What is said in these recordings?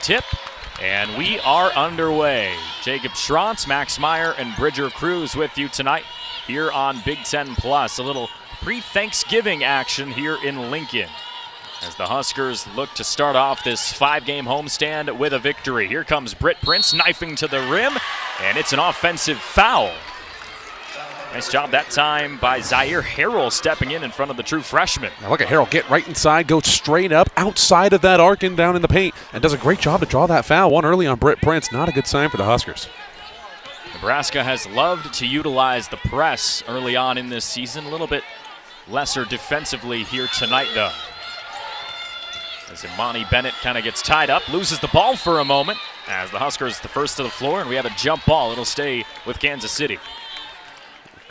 Tip, and we are underway. Jacob Schrantz, Max Meyer, and Bridger Cruz with you tonight here on Big Ten Plus. A little pre-Thanksgiving action here in Lincoln as the Huskers look to start off this 5-game homestand with a victory. Here comes Britt Prince knifing to the rim, and it's an offensive foul. Nice job that time by Zaire Harrell stepping in front of the true freshman. Now look at Harrell get right inside, go straight up outside of that arc and down in the paint, and does a great job to draw that foul. One early on Britt Prince. Not a good sign for the Huskers. Nebraska has loved to utilize the press early on in this season. A little bit lesser defensively here tonight, though. As Imani Bennett kind of gets tied up, loses the ball for a moment as the Huskers the first to the floor, and we have a jump ball. It'll stay with Kansas City.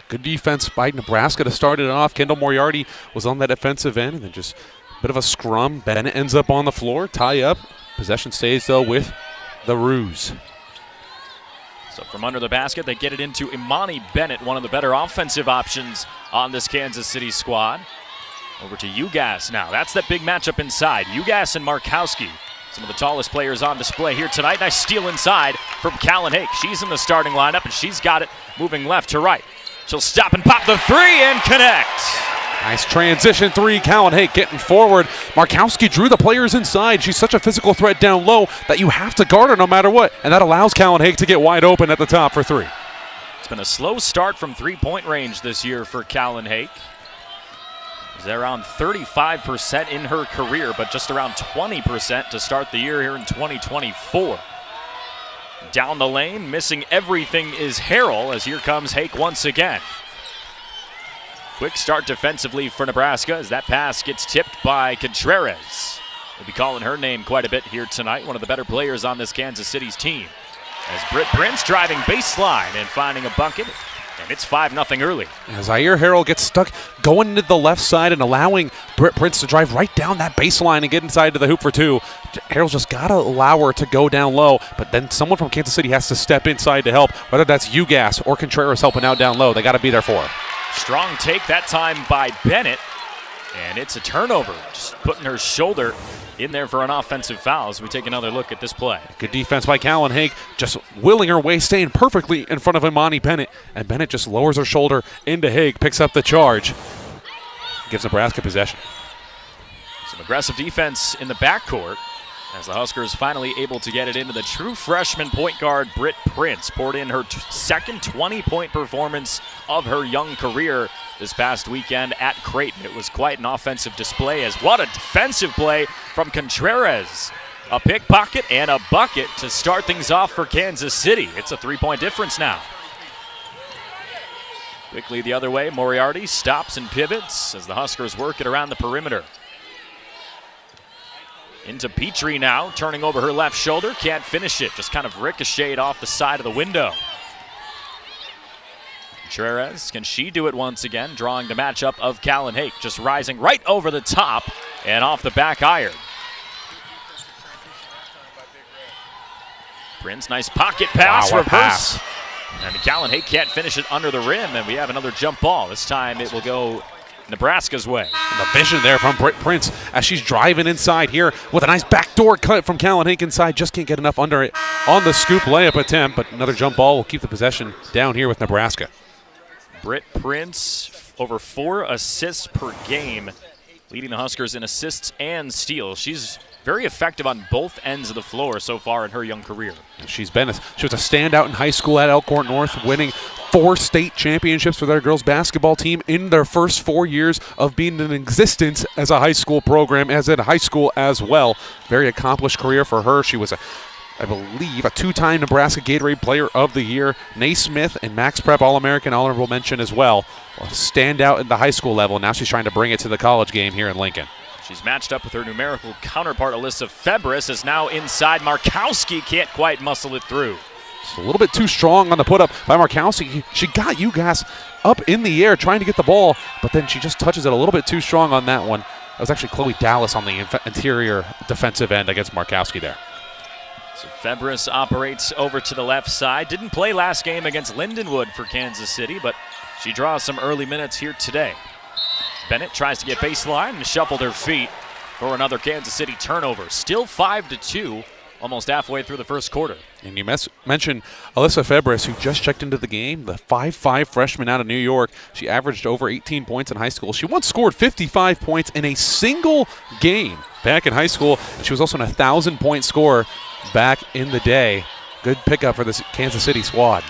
Good defense by Nebraska to start it off. Kendall Moriarty was on that defensive end, and then just a bit of a scrum. Bennett ends up on the floor, tie up. Possession stays, though, with the Roos. So from under the basket, they get it into Imani Bennett, one of the better offensive options on this Kansas City squad. Over to Ugas now. That's that big matchup inside. Ugas and Markowski, some of the tallest players on display here tonight. Nice steal inside from Callan Hake. She's in the starting lineup, and she's got it moving left to right. She'll stop and pop the three and connect. Nice transition three. Callan Hake getting forward. Markowski drew the players inside. She's such a physical threat down low that you have to guard her no matter what, and that allows Callan Hake to get wide open at the top for three. It's been a slow start from three-point range this year for Callan Hake. She's around 35% in her career, but just around 20% to start the year here in 2024. Down the lane, missing everything is Harrell, as here comes Hake once again. Quick start defensively for Nebraska as that pass gets tipped by Contreras. We'll be calling her name quite a bit here tonight, one of the better players on this Kansas City's team. As Britt Prince driving baseline and finding a bucket, and it's 5-0 early. As Zaire Harrell gets stuck going to the left side and allowing Britt Prince to drive right down that baseline and get inside to the hoop for two. Harrell's just got to allow her to go down low, but then someone from Kansas City has to step inside to help, whether that's Ugas or Contreras helping out down low. They got to be there for her. Strong take that time by Bennett, and it's a turnover. Just putting her shoulder in there for an offensive foul as we take another look at this play. Good defense by Callan Hake, just willing her way, staying perfectly in front of Imani Bennett, and Bennett just lowers her shoulder into Hake, picks up the charge, gives Nebraska possession. Some aggressive defense in the backcourt as the Huskers finally able to get it into the true freshman point guard Britt Prince. Poured in her second 20-point performance of her young career this past weekend at Creighton. It was quite an offensive display, as what a defensive play from Contreras. A pickpocket and a bucket to start things off for Kansas City. It's a 3-point difference now. Quickly the other way, Moriarty stops and pivots as the Huskers work it around the perimeter. Into Petrie now, turning over her left shoulder, can't finish it, just kind of ricocheted off the side of the window. Contreras, can she do it once again? Drawing the matchup of Callan Hake, just rising right over the top and off the back iron. Prince, nice pocket pass, wow, reverse. And Callan Hake can't finish it under the rim, and we have another jump ball. This time it will go Nebraska's way. And the vision there from Britt Prince as she's driving inside here with a nice backdoor cut from Callan Hake inside. Just can't get enough under it on the scoop layup attempt, but another jump ball will keep the possession down here with Nebraska. Britt Prince, over 4 assists per game, leading the Huskers in assists and steals. She's very effective on both ends of the floor so far in her young career. She was a standout in high school at Elkhorn North, winning 4 state championships for their girls basketball team in their first 4 years of being in existence as a high school program, as in high school as well. Very accomplished career for her. She was I believe, a 2-time Nebraska Gatorade Player of the Year. Naismith and Max Prep All-American honorable mention as well. A standout at the high school level. Now she's trying to bring it to the college game here in Lincoln. She's matched up with her numerical counterpart, Alyssa Febris, is now inside. Markowski can't quite muscle it through. It's a little bit too strong on the put-up by Markowski. She got Ugas up in the air trying to get the ball, but then she just touches it a little bit too strong on that one. That was actually Chloe Dallas on the interior defensive end against Markowski there. So Febris operates over to the left side. Didn't play last game against Lindenwood for Kansas City, but she draws some early minutes here today. Bennett tries to get baseline and shuffled her feet for another Kansas City turnover. Still 5-2 almost halfway through the first quarter. And you mentioned Alyssa Febres, who just checked into the game, the 5'5" freshman out of New York. She averaged over 18 points in high school. She once scored 55 points in a single game back in high school. She was also an 1,000-point scorer back in the day. Good pickup for this Kansas City squad.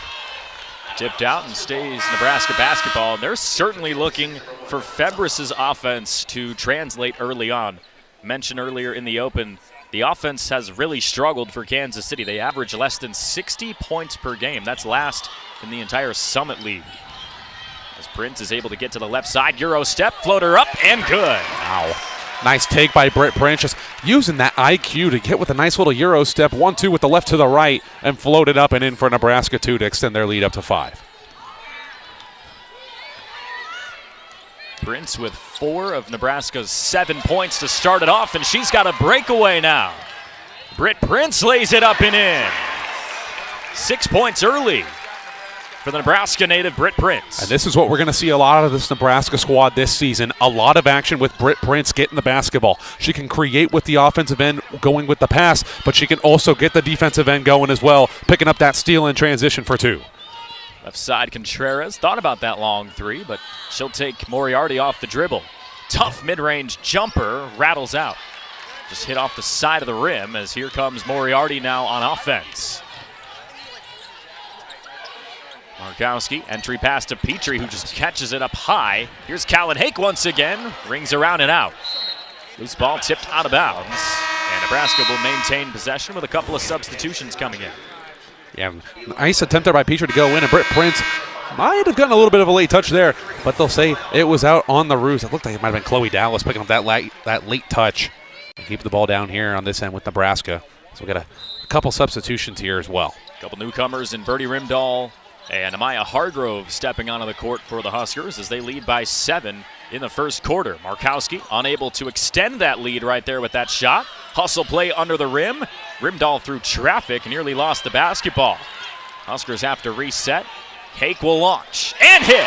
Tipped out and stays Nebraska basketball. And they're certainly looking for Febres' offense to translate early on. Mentioned earlier in the open, the offense has really struggled for Kansas City. They average less than 60 points per game. That's last in the entire Summit League. As Prince is able to get to the left side, Euro step, floater up, and good. Wow. Nice take by Britt Prince, just using that IQ to get with a nice little Euro step, 1-2 with the left to the right, and float it up and in for Nebraska 2 to extend their lead up to 5. Prince with 4 of Nebraska's 7 points to start it off, and she's got a breakaway now. Britt Prince lays it up and in. 6 points early for the Nebraska native Britt Prince. And this is what we're going to see a lot of this Nebraska squad this season. A lot of action with Britt Prince getting the basketball. She can create with the offensive end going with the pass, but she can also get the defensive end going as well, picking up that steal in transition for 2. Left side, Contreras thought about that long 3, but she'll take Moriarty off the dribble. Tough mid-range jumper, rattles out. Just hit off the side of the rim as here comes Moriarty now on offense. Markowski, entry pass to Petrie, who just catches it up high. Here's Callan Hake once again, rings around and out. Loose ball tipped out of bounds, and Nebraska will maintain possession with a couple of substitutions coming in. Yeah, nice attempt there by Petrie to go in, and Britt Prince might have gotten a little bit of a late touch there, but they'll say it was out on the roost. It looked like it might have been Chloe Dallas picking up that late touch and keep the ball down here on this end with Nebraska. So we've got a couple substitutions here as well. A couple newcomers in Birdie Rimdahl and Amaya Hargrove stepping onto the court for the Huskers as they lead by 7 in the first quarter. Markowski unable to extend that lead right there with that shot. Hustle play under the rim. Rimdahl through traffic, nearly lost the basketball. Huskers have to reset. Hake will launch and hit.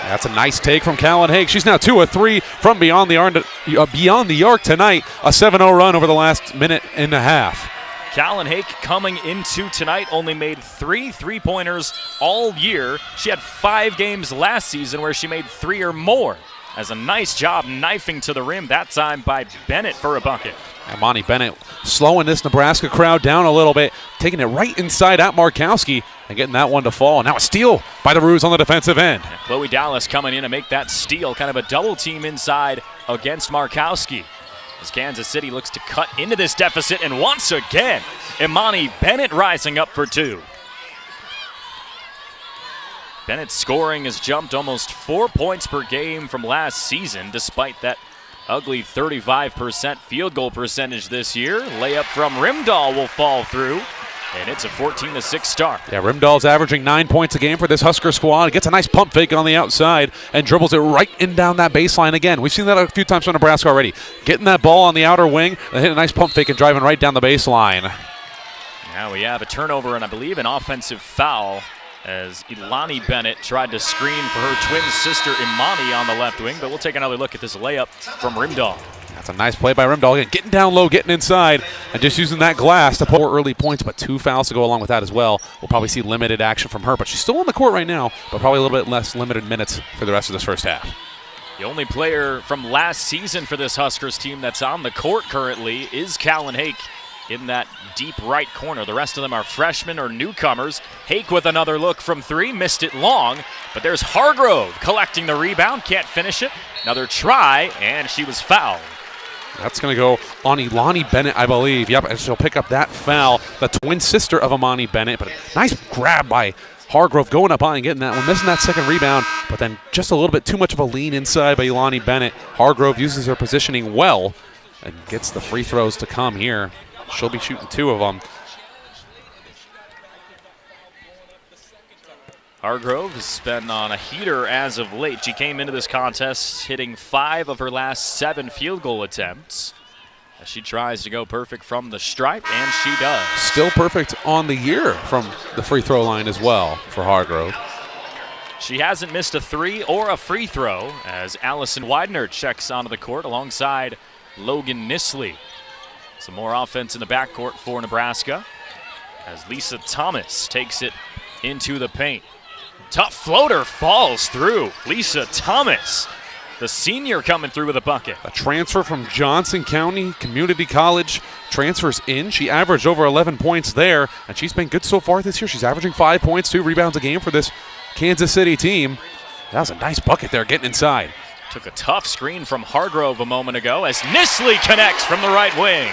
That's a nice take from Callan Hake. She's now 2 of 3 from beyond the arc tonight. A 7-0 run over the last minute and a half. Callan Hake coming into tonight only made 3 3-pointers all year. She had 5 games last season where she made 3 or more. As a nice job knifing to the rim, that time by Bennett for a bucket. Imani Bennett slowing this Nebraska crowd down a little bit, taking it right inside at Markowski and getting that one to fall. Now a steal by the Roos on the defensive end. And Chloe Dallas coming in to make that steal, kind of a double team inside against Markowski. As Kansas City looks to cut into this deficit, and once again, Imani Bennett rising up for 2. Bennett's scoring has jumped almost 4 points per game from last season, despite that ugly 35% field goal percentage this year. Layup from Rimdahl will fall through, and it's a 14-6 start. Yeah, Rimdahl's averaging 9 points a game for this Husker squad. Gets a nice pump fake on the outside and dribbles it right in down that baseline again. We've seen that a few times from Nebraska already. Getting that ball on the outer wing, and hitting a nice pump fake and driving right down the baseline. Now we have a turnover and I believe an offensive foul as Ilani Bennett tried to screen for her twin sister Imani on the left wing, but we'll take another look at this layup from Rimdahl. That's a nice play by Rimdahl. Again, getting down low, getting inside, and just using that glass to pull early points, but 2 fouls to go along with that as well. We'll probably see limited action from her, but she's still on the court right now, but probably a little bit less limited minutes for the rest of this first half. The only player from last season for this Huskers team that's on the court currently is Callan Hake in that deep right corner. The rest of them are freshmen or newcomers. Hake with another look from 3, missed it long, but there's Hargrove collecting the rebound, can't finish it. Another try, and she was fouled. That's going to go on Ilani Bennett, I believe. Yep, and she'll pick up that foul, the twin sister of Imani Bennett. But a nice grab by Hargrove going up high and getting that one, missing that second rebound, but then just a little bit too much of a lean inside by Ilani Bennett. Hargrove uses her positioning well and gets the free throws to come here. She'll be shooting 2 of them. Hargrove has been on a heater as of late. She came into this contest hitting 5 of her last 7 field goal attempts. As she tries to go perfect from the stripe, and she does. Still perfect on the year from the free throw line as well for Hargrove. She hasn't missed a 3 or a free throw as Allison Widener checks onto the court alongside Logan Nisley. Some more offense in the backcourt for Nebraska as Lisa Thomas takes it into the paint. Tough floater falls through. Lisa Thomas, the senior, coming through with a bucket. A transfer from Johnson County Community College, transfers in. She averaged over 11 points there, and she's been good so far this year. She's averaging 5 points, 2 rebounds a game for this Kansas City team. That was a nice bucket there getting inside. Took a tough screen from Hargrove a moment ago as Nisley connects from the right wing.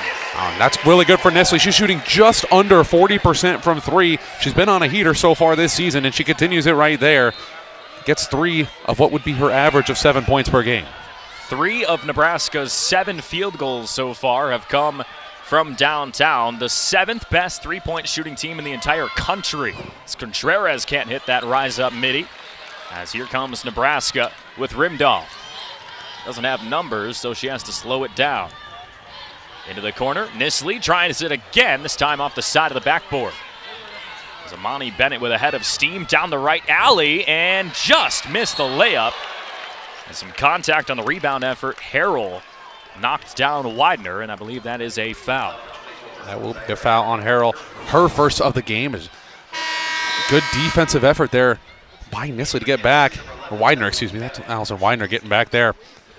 That's really good for Nisley. She's shooting just under 40% from 3. She's been on a heater so far this season, and she continues it right there. Gets 3 of what would be her average of 7 points per game. 3 of Nebraska's 7 field goals so far have come from downtown. The 7th best three-point shooting team in the entire country. As Contreras can't hit that rise-up midi. As here comes Nebraska with Rimdahl. Doesn't have numbers, so she has to slow it down. Into the corner, Nisley tries it again, this time off the side of the backboard. As Amani Bennett with a head of steam down the right alley and just missed the layup. And some contact on the rebound effort. Harrell knocked down Widener, and I believe that is a foul. That will be a foul on Harrell. Her first of the game. Is good defensive effort there by Nisley to get back. Or Widener, excuse me. That's Allison Widener getting back there.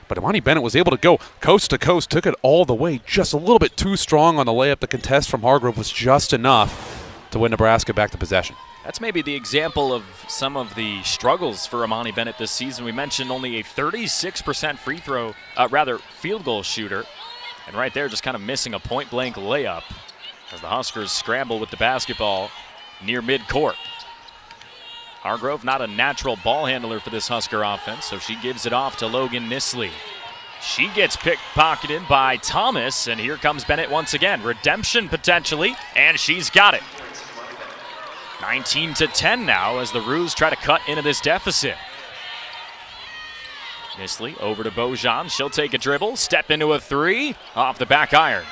But Amani Bennett was able to go coast to coast, took it all the way, just a little bit too strong on the layup. The contest from Hargrove was just enough to win Nebraska back to possession. That's maybe the example of some of the struggles for Amani Bennett this season. We mentioned only a 36% field goal shooter. And right there, just kind of missing a point-blank layup as the Huskers scramble with the basketball near midcourt. Hargrove, not a natural ball handler for this Husker offense, so she gives it off to Logan Nisley. She gets pickpocketed by Thomas, and here comes Bennett once again. Redemption potentially, and she's got it. 19-10 now as the Roos try to cut into this deficit. Nisley over to Bojan. She'll take a dribble, step into a 3, off the back iron.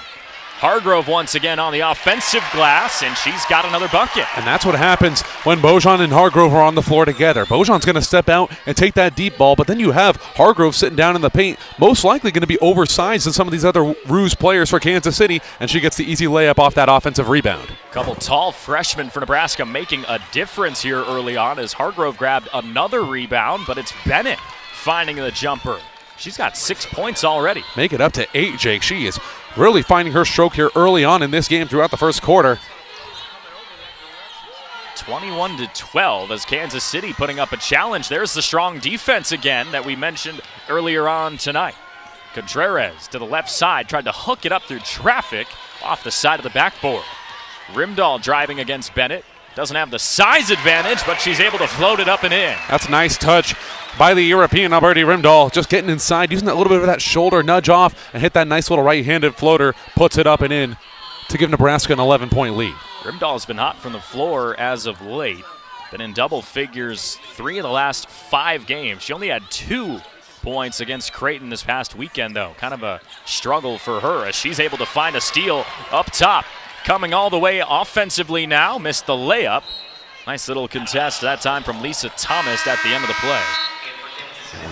Hargrove once again on the offensive glass, and she's got another bucket. And that's what happens when Bojan and Hargrove are on the floor together. Bojan's going to step out and take that deep ball, but then you have Hargrove sitting down in the paint, most likely going to be oversized than some of these other Roos players for Kansas City, and she gets the easy layup off that offensive rebound. A couple tall freshmen for Nebraska making a difference here early on as Hargrove grabbed another rebound, but it's Bennett finding the jumper. She's got 6 points already. Make it up to 8, Jake. She is really finding her stroke here early on in this game throughout the first quarter. 21-12 as Kansas City putting up a challenge. There's the strong defense again that we mentioned earlier on tonight. Contreras to the left side, tried to hook it up through traffic off the side of the backboard. Rimdahl driving against Bennett. Doesn't have the size advantage, but she's able to float it up and in. That's a nice touch by the European Alberti Rimdahl, just getting inside, using that little bit of that shoulder nudge off, and hit that nice little right-handed floater, puts it up and in to give Nebraska an 11-point lead. Rimdahl's been hot from the floor as of late. Been in double figures 3 of the last 5 games. She only had 2 points against Creighton this past weekend, though. Kind of a struggle for her as she's able to find a steal up top. Coming all the way offensively now, missed the layup. Nice little contest that time from Lisa Thomas at the end of the play.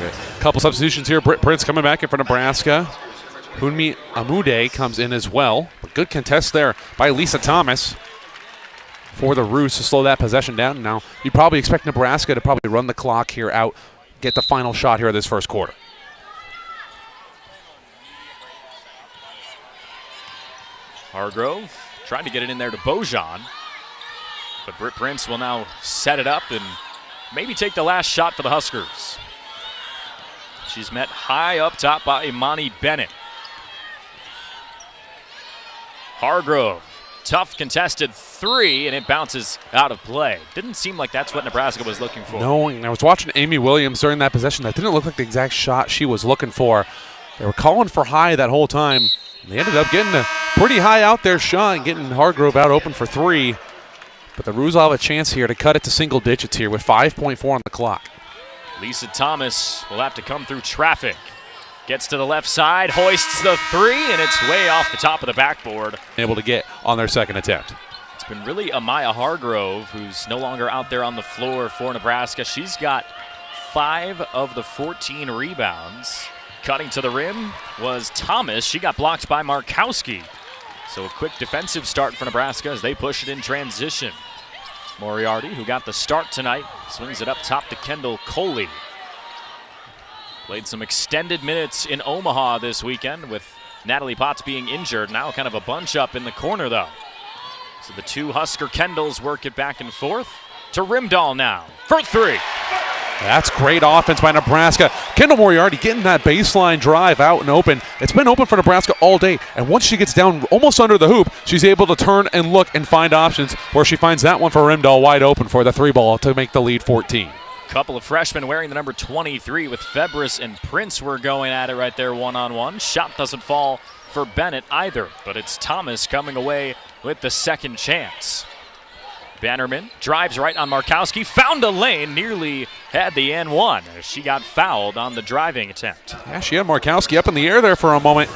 A couple substitutions here. Britt Prince coming back in for Nebraska. Hunmi Amude comes in as well. A good contest there by Lisa Thomas for the Roos to slow that possession down. Now, you probably expect Nebraska to probably run the clock here out, get the final shot here of this first quarter. Hargrove trying to get it in there to Bojan. But Britt Prince will now set it up and maybe take the last shot for the Huskers. She's met high up top by Imani Bennett. Hargrove, tough contested 3, and it bounces out of play. Didn't seem like that's what Nebraska was looking for. No, and I was watching Amy Williams during that possession. That didn't look like the exact shot she was looking for. They were calling for high that whole time. And they ended up getting a pretty high out there shot and getting Hargrove out open for 3. But the Roos will have a chance here to cut it to single digits here with 5.4 on the clock. Lisa Thomas will have to come through traffic. Gets to the left side, hoists the 3, and it's way off the top of the backboard. Able to get on their second attempt. It's been really Amaya Hargrove, who's no longer out there on the floor for Nebraska. She's got 5 of the 14 rebounds. Cutting to the rim was Thomas. She got blocked by Markowski. So a quick defensive start for Nebraska as they push it in transition. Moriarty, who got the start tonight, swings it up top to Kendall Coley. Played some extended minutes in Omaha this weekend with Natalie Potts being injured. Now kind of a bunch up in the corner, though. So the two Husker Kendalls work it back and forth to Rimdahl now for three. That's great offense by Nebraska. Kendall Moriarty getting that baseline drive out and open. It's been open for Nebraska all day, and once she gets down almost under the hoop, she's able to turn and look and find options where she finds that one for Rimdahl wide open for the three ball to make the lead 14. Couple of freshmen wearing the number 23 with Febris and Prince were going at it right there one-on-one. Shot doesn't fall for Bennett either, but it's Thomas coming away with the second chance. Bannerman drives right on Markowski, found a lane, nearly had the N1 as she got fouled on the driving attempt. Yeah, she had Markowski up in the air there for a moment.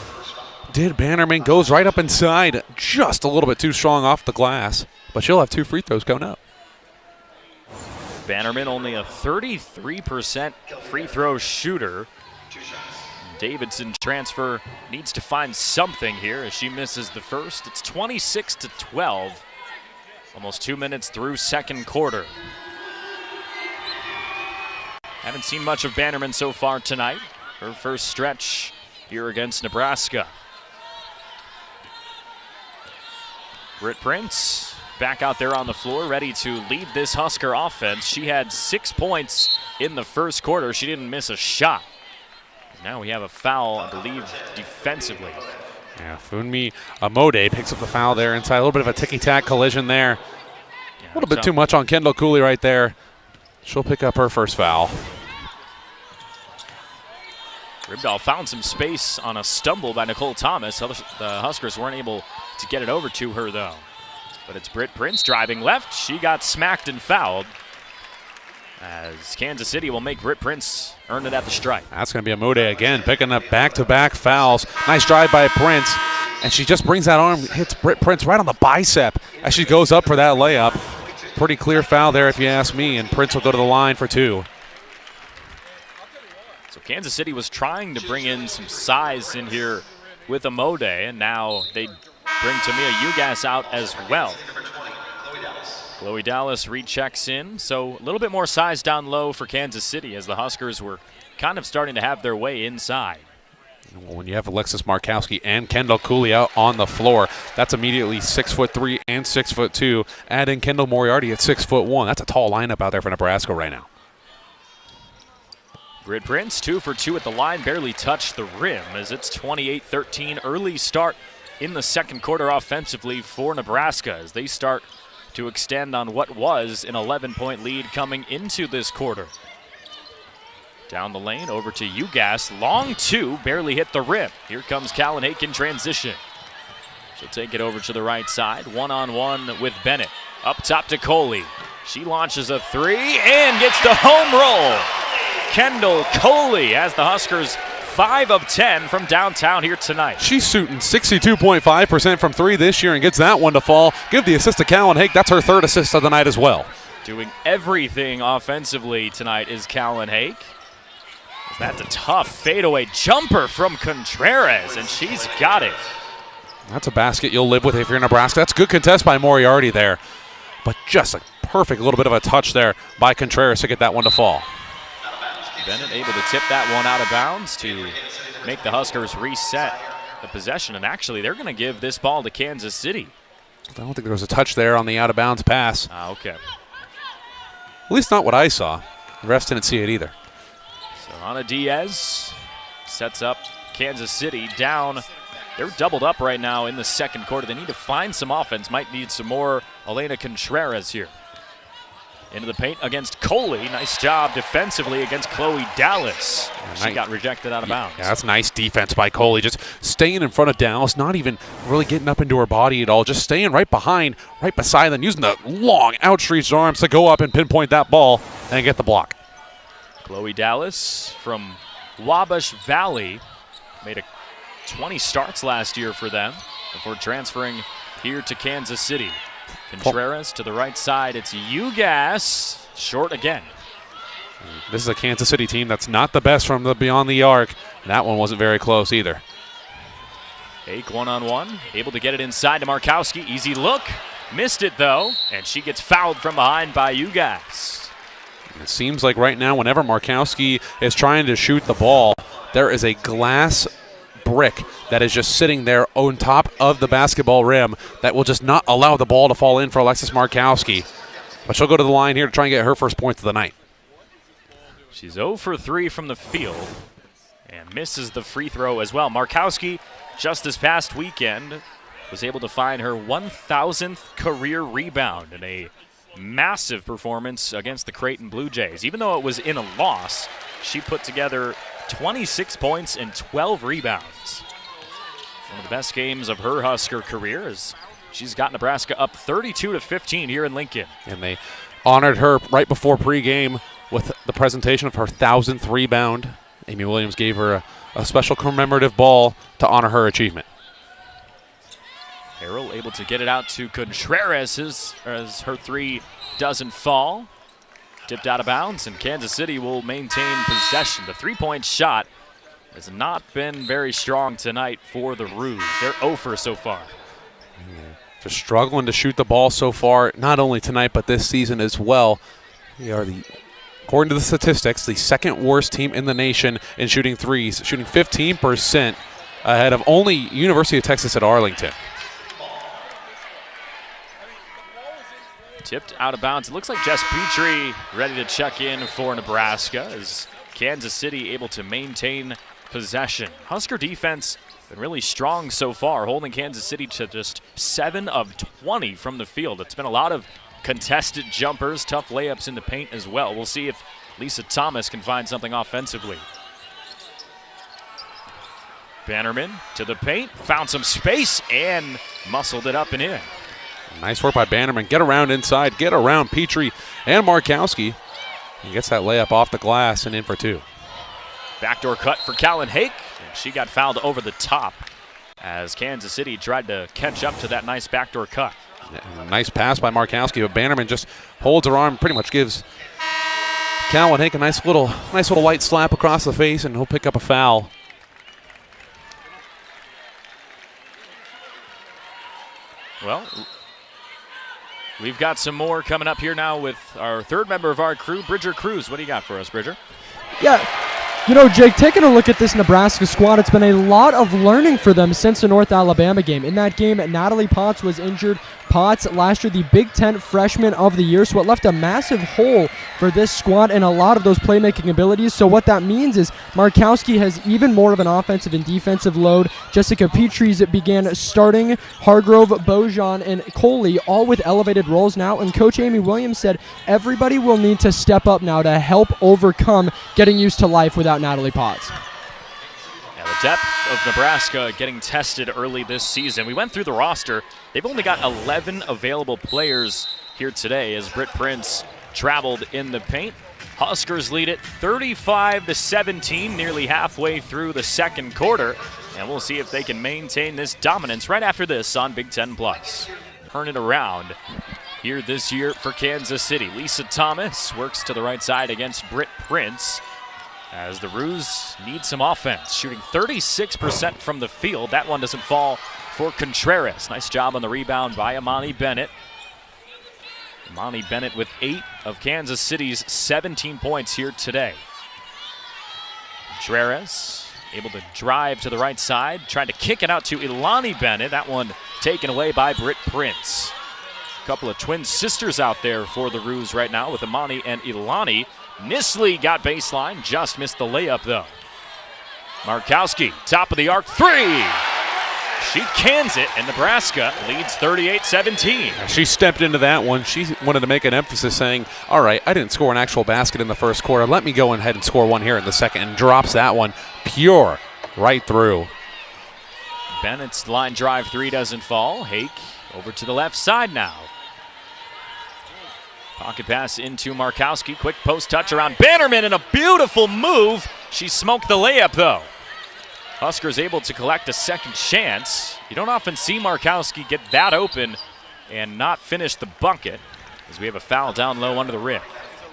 Did Bannerman, goes right up inside, just a little bit too strong off the glass, but she'll have 2 free throws coming up. Bannerman only a 33% free throw shooter. Davidson transfer needs to find something here as she misses the first. It's 26-12. Almost 2 minutes through second quarter. Haven't seen much of Bannerman so far tonight. Her first stretch here against Nebraska. Britt Prince back out there on the floor, ready to lead this Husker offense. She had 6 points in the first quarter. She didn't miss a shot. Now we have a foul, I believe, defensively. Yeah, Funmi Amode picks up the foul there inside. A little bit of a ticky-tack collision there. Yeah, a little bit too much on Kendall Cooley right there. She'll pick up her first foul. Rimdahl found some space on a stumble by Nicole Thomas. The Huskers weren't able to get it over to her, though. But it's Britt Prince driving left. She got smacked and fouled, as Kansas City will make Britt Prince earn it at the stripe. That's going to be Amode again, picking up back-to-back fouls. Nice drive by Prince, and she just brings that arm, hits Britt Prince right on the bicep as she goes up for that layup. Pretty clear foul there if you ask me, and Prince will go to the line for 2. So Kansas City was trying to bring in some size in here with Amode, and now they bring Tamia Ugas out as well. Chloe Dallas rechecks in, so a little bit more size down low for Kansas City as the Huskers were kind of starting to have their way inside. When you have Alexis Markowski and Kendall Cooley out on the floor, that's immediately 6'3" and 6'2". Add in Kendall Moriarty at 6'1". That's a tall lineup out there for Nebraska right now. Britt Prince 2 for 2 at the line, barely touched the rim as it's 28-13. Early start in the second quarter offensively for Nebraska as they start to extend on what was an 11-point lead coming into this quarter. Down the lane, over to Ugas. Long 2, barely hit the rim. Here comes Callan Hake in transition. She'll take it over to the right side. One-on-one with Bennett. Up top to Coley. She launches a 3 and gets the home roll. Kendall Coley has the Huskers 5 of 10 from downtown here tonight. She's shooting 62.5% from 3 this year and gets that one to fall. Give the assist to Callan Hake. That's her 3rd assist of the night as well. Doing everything offensively tonight is Callan Hake. That's a tough fadeaway jumper from Contreras, and she's got it. That's a basket you'll live with if you're Nebraska. That's good contest by Moriarty there. But just a perfect little bit of a touch there by Contreras to get that one to fall. Bennett able to tip that one out of bounds to make the Huskers reset the possession. And actually, they're going to give this ball to Kansas City. I don't think there was a touch there on the out-of-bounds pass. Okay. At least not what I saw. The refs didn't see it either. So Ana Diaz sets up Kansas City down. They're doubled up right now in the second quarter. They need to find some offense. Might need some more Elena Contreras here. Into the paint against Coley. Nice job defensively against Chloe Dallas. She got rejected out of bounds. Yeah, that's nice defense by Coley. Just staying in front of Dallas, not even really getting up into her body at all. Just staying right behind, right beside them, using the long outstretched arms to go up and pinpoint that ball and get the block. Chloe Dallas from Wabash Valley made 20 starts last year for them before transferring here to Kansas City. Contreras to the right side. It's Ugas. Short again. This is a Kansas City team that's not the best from the beyond the arc. That one wasn't very close either. Hake one-on-one, able to get it inside to Markowski. Easy look, missed it though, and she gets fouled from behind by Ugas. It seems like right now, whenever Markowski is trying to shoot the ball, there is a glass brick that is just sitting there on top of the basketball rim that will just not allow the ball to fall in for Alexis Markowski. But she'll go to the line here to try and get her first points of the night. She's 0 for 3 from the field and misses the free throw as well. Markowski, just this past weekend, was able to find her 1,000th career rebound in a massive performance against the Creighton Blue Jays. Even though it was in a loss, she put together 26 points and 12 rebounds. One of the best games of her Husker career as she's got Nebraska up 32-15 here in Lincoln. And they honored her right before pregame with the presentation of her 1,000th rebound. Amy Williams gave her a special commemorative ball to honor her achievement. Harrell able to get it out to Contreras as her three doesn't fall. Tipped out of bounds, and Kansas City will maintain possession. The three-point shot has not been very strong tonight for the Roos. They're 0 for so far. Just struggling to shoot the ball so far, not only tonight but this season as well. We are, according to the statistics, the second worst team in the nation in shooting threes, shooting 15% ahead of only University of Texas at Arlington. Tipped out of bounds. It looks like Jess Petrie ready to check in for Nebraska as Kansas City able to maintain possession. Husker defense been really strong so far, holding Kansas City to just 7 of 20 from the field. It's been a lot of contested jumpers, tough layups in the paint as well. We'll see if Lisa Thomas can find something offensively. Bannerman to the paint, found some space and muscled it up and in. Nice work by Bannerman. Get around inside, get around Petrie and Markowski. He gets that layup off the glass and in for 2. Backdoor cut for Callan Hake, and she got fouled over the top as Kansas City tried to catch up to that nice backdoor cut. Nice pass by Markowski, but Bannerman just holds her arm, pretty much gives Callan Hake a nice little light slap across the face, and he'll pick up a foul. Well, we've got some more coming up here now with our third member of our crew, Bridger Cruz. What do you got for us, Bridger? Yeah, you know, Jake, taking a look at this Nebraska squad, it's been a lot of learning for them since the North Alabama game. In that game, Natalie Potts was injured. Potts, last year the Big Ten Freshman of the Year, so it left a massive hole for this squad and a lot of those playmaking abilities. So what that means is Markowski has even more of an offensive and defensive load. Jessica Petrie's began starting. Hargrove, Bojan, and Coley all with elevated roles now, and Coach Amy Williams said everybody will need to step up now to help overcome getting used to life without Natalie Potts. The depth of Nebraska getting tested early this season. We went through the roster. They've only got 11 available players here today as Britt Prince traveled in the paint. Huskers lead it 35-17, nearly halfway through the second quarter. And we'll see if they can maintain this dominance right after this on Big Ten Plus. Turn it around here this year for Kansas City. Lisa Thomas works to the right side against Britt Prince, as the Roos need some offense, shooting 36% from the field. That one doesn't fall for Contreras. Nice job on the rebound by Imani Bennett. Imani Bennett with 8 of Kansas City's 17 points here today. Contreras able to drive to the right side, tried to kick it out to Ilani Bennett. That one taken away by Britt Prince. A couple of twin sisters out there for the Roos right now with Imani and Ilani. Nisley got baseline, just missed the layup though. Markowski, top of the arc, 3! She cans it, and Nebraska leads 38-17. She stepped into that one. She wanted to make an emphasis saying, all right, I didn't score an actual basket in the first quarter. Let me go ahead and score one here in the second, and drops that one pure right through. Bennett's line drive 3 doesn't fall. Hake over to the left side now. Pocket pass into Markowski. Quick post touch around Bannerman and a beautiful move. She smoked the layup though. Huskers able to collect a second chance. You don't often see Markowski get that open and not finish the bucket, as we have a foul down low under the rim.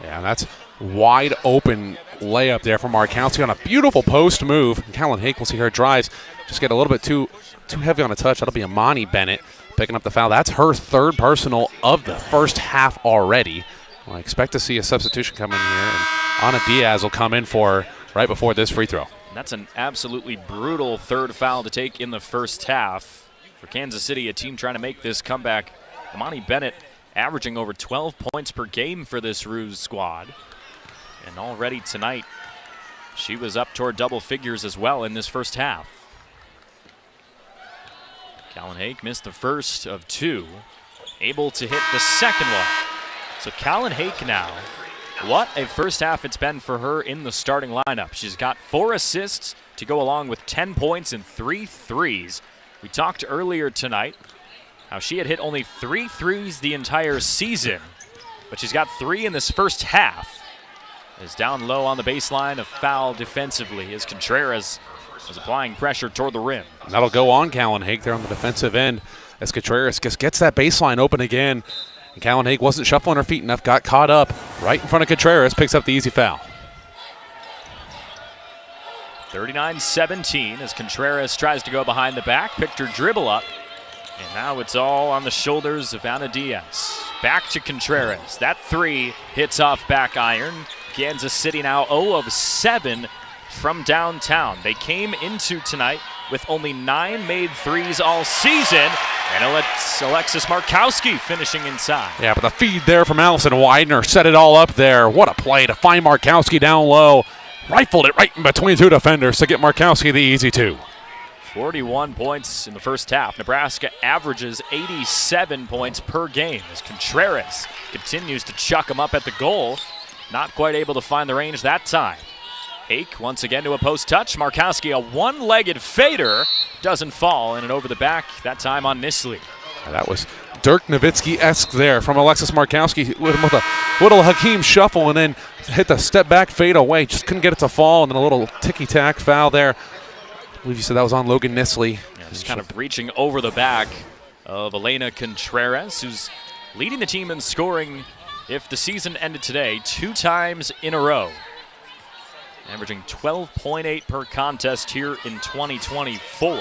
Yeah, that's Wide open layup there from Markowski on a beautiful post move. Callan Hake will see her drives. Just get a little bit too heavy on a touch. That'll be Amani Bennett picking up the foul. That's her third personal of the first half already. Well, I expect to see a substitution come in here, and Ana Diaz will come in for her right before this free throw. That's an absolutely brutal third foul to take in the first half. For Kansas City, a team trying to make this comeback. Amani Bennett averaging over 12 points per game for this Ruse squad. And already tonight, she was up toward double figures as well in this first half. Callan Hake missed the first of two, able to hit the second one. So Callan Hake now, what a first half it's been for her in the starting lineup. She's got 4 assists to go along with 10 points and 3 threes. We talked earlier tonight how she had hit only 3 threes the entire season, but she's got 3 in this first half. Is down low on the baseline, a foul defensively as Contreras is applying pressure toward the rim. And that'll go on Callan Hake there on the defensive end as Contreras just gets that baseline open again. And Callan Hake wasn't shuffling her feet enough, got caught up right in front of Contreras, picks up the easy foul. 39-17 as Contreras tries to go behind the back, picked her dribble up, and now it's all on the shoulders of Ana Diaz. Back to Contreras. That 3 hits off back iron. Kansas City now 0 of 7 from downtown. They came into tonight with only 9 made threes all season, and it's Alexis Markowski finishing inside. Yeah, but the feed there from Allison Widener set it all up there. What a play to find Markowski down low. Rifled it right in between 2 defenders to get Markowski the easy 2. 41 points in the first half. Nebraska averages 87 points per game as Contreras continues to chuck them up at the goal. Not quite able to find the range that time. Hake once again to a post touch. Markowski, a one-legged fader, doesn't fall, and an over the back, that time on Nisley. That was Dirk Nowitzki-esque there from Alexis Markowski with a little Hakeem shuffle and then hit the step back fade away. Just couldn't get it to fall, and then a little ticky-tack foul there. I believe you said that was on Logan Nisley. Yeah, just kind of reaching over the back of Elena Contreras, who's leading the team in scoring if the season ended today 2 times in a row. Averaging 12.8 per contest here in 2024.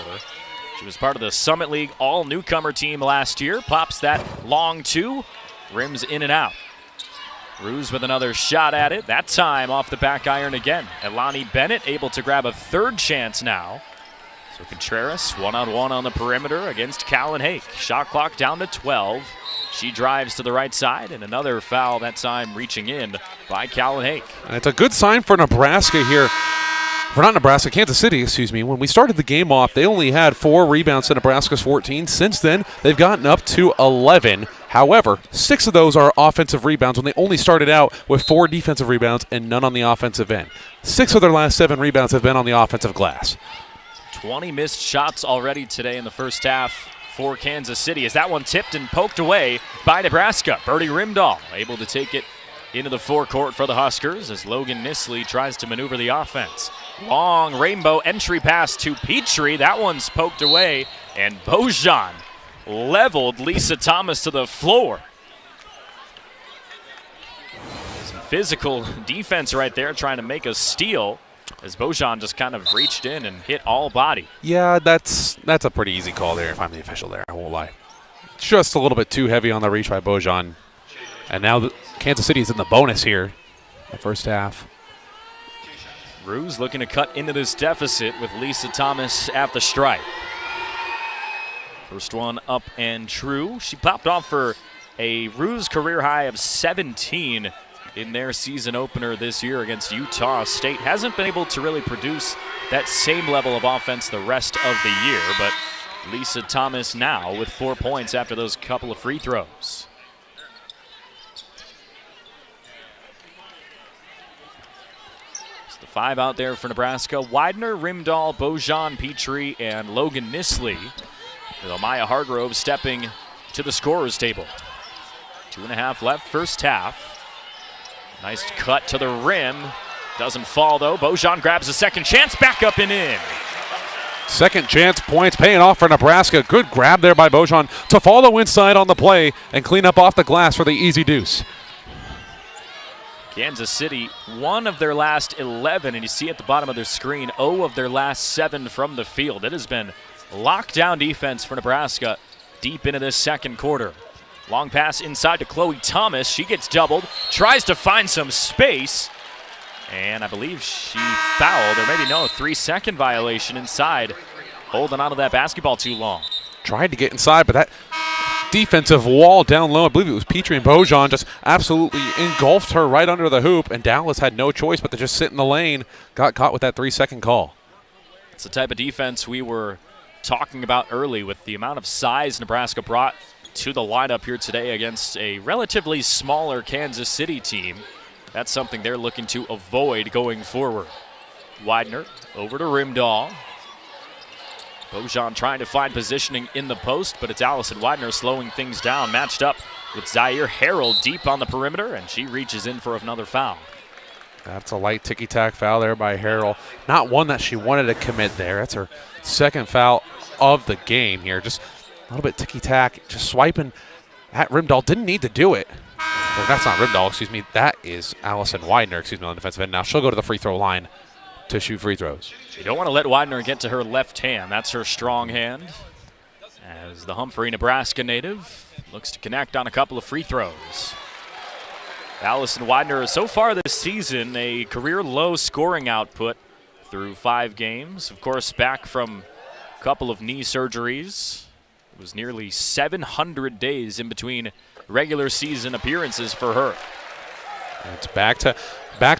She was part of the Summit League all-newcomer team last year. Pops that long 2, rims in and out. Ruse with another shot at it, that time off the back iron again. Elani Bennett able to grab a 3rd chance now. So Contreras one-on-one on the perimeter against Callan Hake. Shot clock down to 12. She drives to the right side, and another foul that time reaching in by Callan Hake. And it's a good sign for Nebraska here. For not Nebraska, Kansas City, excuse me. When we started the game off, they only had 4 rebounds to Nebraska's 14. Since then, they've gotten up to 11. However, 6 of those are offensive rebounds when they only started out with 4 defensive rebounds and none on the offensive end. 6 of their last 7 rebounds have been on the offensive glass. 20 missed shots already today in the first half for Kansas City as that one tipped and poked away by Nebraska. Birdie Rimdahl able to take it into the forecourt for the Huskers as Logan Nisley tries to maneuver the offense. Long rainbow entry pass to Petrie. That one's poked away, and Bojan leveled Lisa Thomas to the floor. Some physical defense right there trying to make a steal as Bojan just kind of reached in and hit all body. Yeah, that's a pretty easy call there if I'm the official there, I won't lie. Just a little bit too heavy on the reach by Bojan. And now Kansas City is in the bonus here in the first half. Ruse looking to cut into this deficit with Lisa Thomas at the stripe. First one up and true. She popped off for a Ruse career high of 17 in their season opener this year against Utah State. Hasn't been able to really produce that same level of offense the rest of the year, but Lisa Thomas now with 4 points after those couple of free throws. It's the 5 out there for Nebraska. Widener, Rimdahl, Bojan, Petrie, and Logan Nisley. With Amaya Hargrove stepping to the scorer's table. 2.5 left, first half. Nice cut to the rim. Doesn't fall, though. Bojan grabs a second chance. Back up and in. Second chance points paying off for Nebraska. Good grab there by Bojan to follow inside on the play and clean up off the glass for the easy deuce. Kansas City, 1 of their last 11, and you see at the bottom of their screen, 0 of their last 7 from the field. It has been lockdown defense for Nebraska deep into this second quarter. Long pass inside to Chloe Thomas. She gets doubled, tries to find some space, and I believe she fouled, or maybe no, 3-second violation inside, holding onto that basketball too long. Tried to get inside, but that defensive wall down low, I believe it was Petrie and Bojan, just absolutely engulfed her right under the hoop, and Dallas had no choice but to just sit in the lane. Got caught with that 3-second call. It's the type of defense we were talking about early with the amount of size Nebraska brought to the lineup here today against a relatively smaller Kansas City team. That's something they're looking to avoid going forward. Widener over to Rimdahl. Bojan trying to find positioning in the post, but it's Allison Widener slowing things down, matched up with Zaire Harrell deep on the perimeter, and she reaches in for another foul. That's a light ticky-tack foul there by Harrell. Not one that she wanted to commit there. That's her second foul of the game here. Just a little bit ticky-tack, just swiping at Rimdahl. Didn't need to do it. Or that's not Rimdahl, excuse me. That is Allison Widener, excuse me, on the defensive end. Now she'll go to the free throw line to shoot free throws. You don't want to let Widener get to her left hand. That's her strong hand. As the Humphrey, Nebraska native looks to connect on a couple of free throws. Allison Widener so far this season a career low scoring output through 5 games. Of course, back from a couple of knee surgeries. It was nearly 700 days in between regular season appearances for her. It's back to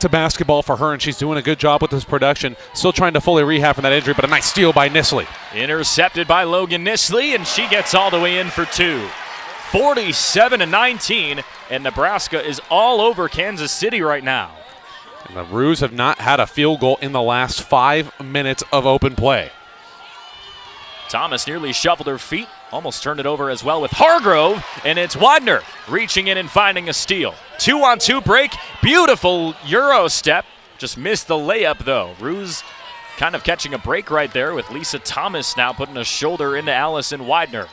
basketball for her, and she's doing a good job with this production. Still trying to fully rehab from that injury, but a nice steal by Nisley. Intercepted by Logan Nisley, and she gets all the way in for 2. 47-19, and Nebraska is all over Kansas City right now. And the Roos have not had a field goal in the last 5 minutes of open play. Thomas nearly shuffled her feet, almost turned it over as well with Hargrove, and it's Widener reaching in and finding a steal. 2-on-2 break, beautiful Euro step, just missed the layup though. Roos kind of catching a break right there with Lisa Thomas now putting a shoulder into Allison Widener.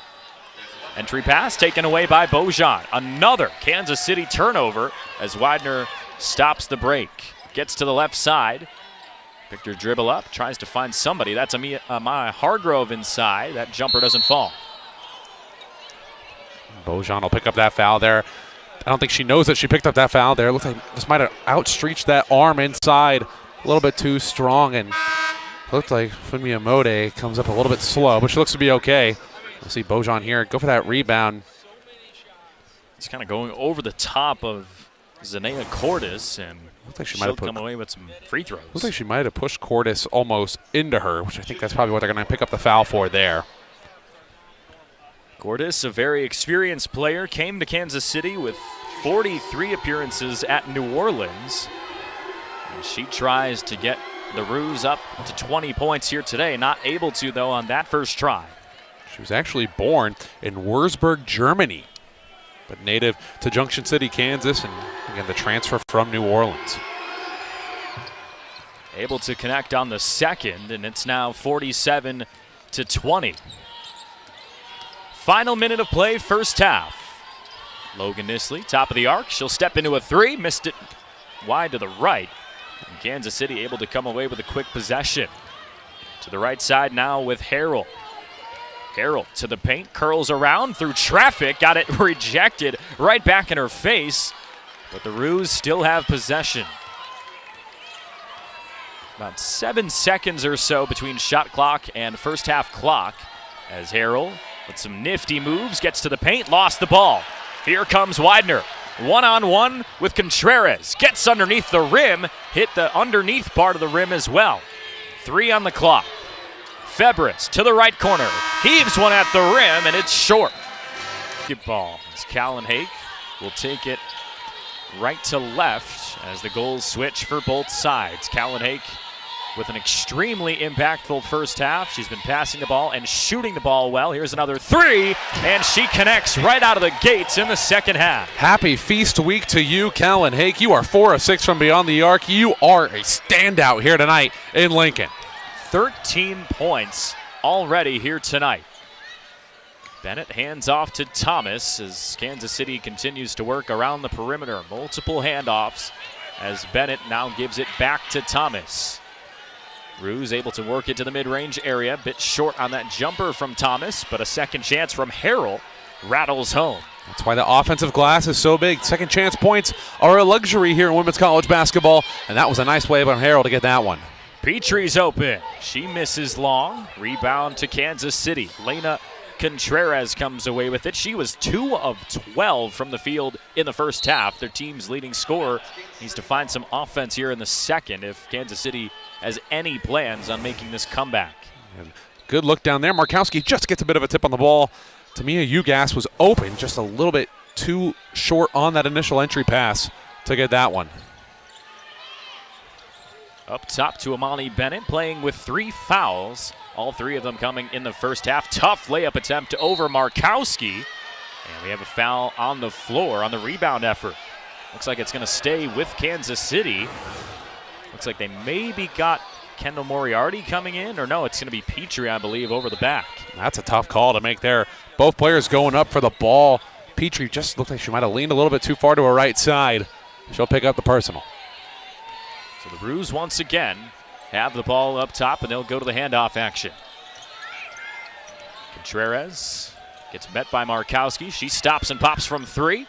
Entry pass taken away by Bojan. Another Kansas City turnover as Widener stops the break. Gets to the left side. Picked her dribble up, tries to find somebody. That's Amaya Hargrove inside. That jumper doesn't fall. Bojan will pick up that foul there. I don't think she knows that she picked up that foul there. Looks like this might have outstretched that arm inside a little bit too strong, and looked like Funmi Amode comes up a little bit slow, but she looks to be okay. We'll see Bojan here go for that rebound. It's kind of going over the top of Zanea Cordes, and looks like she she'll come away with some free throws. Looks like she might have pushed Cordes almost into her, which I think that's probably what they're going to pick up the foul for there. Cordes, a very experienced player, came to Kansas City with 43 appearances at New Orleans. And she tries to get the Roos up to 20 points here today. Not able to, though, on that first try. She was actually born in Würzburg, Germany, but native to Junction City, Kansas, and again, the transfer from New Orleans. Able to connect on the second, and it's now 47-20. Final minute of play, first half. Logan Nisley, top of the arc. She'll step into a 3, missed it wide to the right. And Kansas City able to come away with a quick possession. To the right side now with Harrell. Harrell to the paint, curls around through traffic, got it rejected right back in her face, but the Roos still have possession. About 7 seconds or so between shot clock and first half clock as Harrell, with some nifty moves, gets to the paint, lost the ball. Here comes Widener, one-on-one with Contreras, gets underneath the rim, hit the underneath part of the rim as well. 3 on the clock. Febres to the right corner, heaves one at the rim, and it's short. Good ball as Callan Hake will take it right to left as the goals switch for both sides. Callan Hake with an extremely impactful first half. She's been passing the ball and shooting the ball well. Here's another 3, and she connects right out of the gates in the second half. Happy feast week to you, Callan Hake. You are 4 of 6 from beyond the arc. You are a standout here tonight in Lincoln. 13 points already here tonight. Bennett hands off to Thomas as Kansas City continues to work around the perimeter. Multiple handoffs. as Bennett now gives it back to Thomas. Ruse able to work it to the mid-range area. Bit short on that jumper from Thomas, but a second chance from Harrell rattles home. That's why the offensive glass is so big. Second chance points are a luxury here in women's college basketball, and that was a nice way by Harrell to get that one. Petrie's open. She misses long. Rebound to Kansas City. Lena Contreras comes away with it. She was 2 of 12 from the field in the first half. Their team's leading scorer needs to find some offense here in the second if Kansas City has any plans on making this comeback. And good look down there. Markowski just gets a bit of a tip on the ball. Tamia Ugas was open, just a little bit too short on that initial entry pass to get that one. Up top to Amani Bennett, playing with 3 fouls. All 3 of them coming in the first half. Tough layup attempt over Markowski. And we have a foul on the floor on the rebound effort. Looks like it's going to stay with Kansas City. Looks like they maybe got Kendall Moriarty coming in. Or no, it's going to be Petrie, I believe, over the back. That's a tough call to make there. Both players going up for the ball. Petrie just looked like she might have leaned a little bit too far to her right side. She'll pick up the personal. So the Roos once again have the ball up top, and they'll go to the handoff action. Contreras gets met by Markowski. She stops and pops from 3.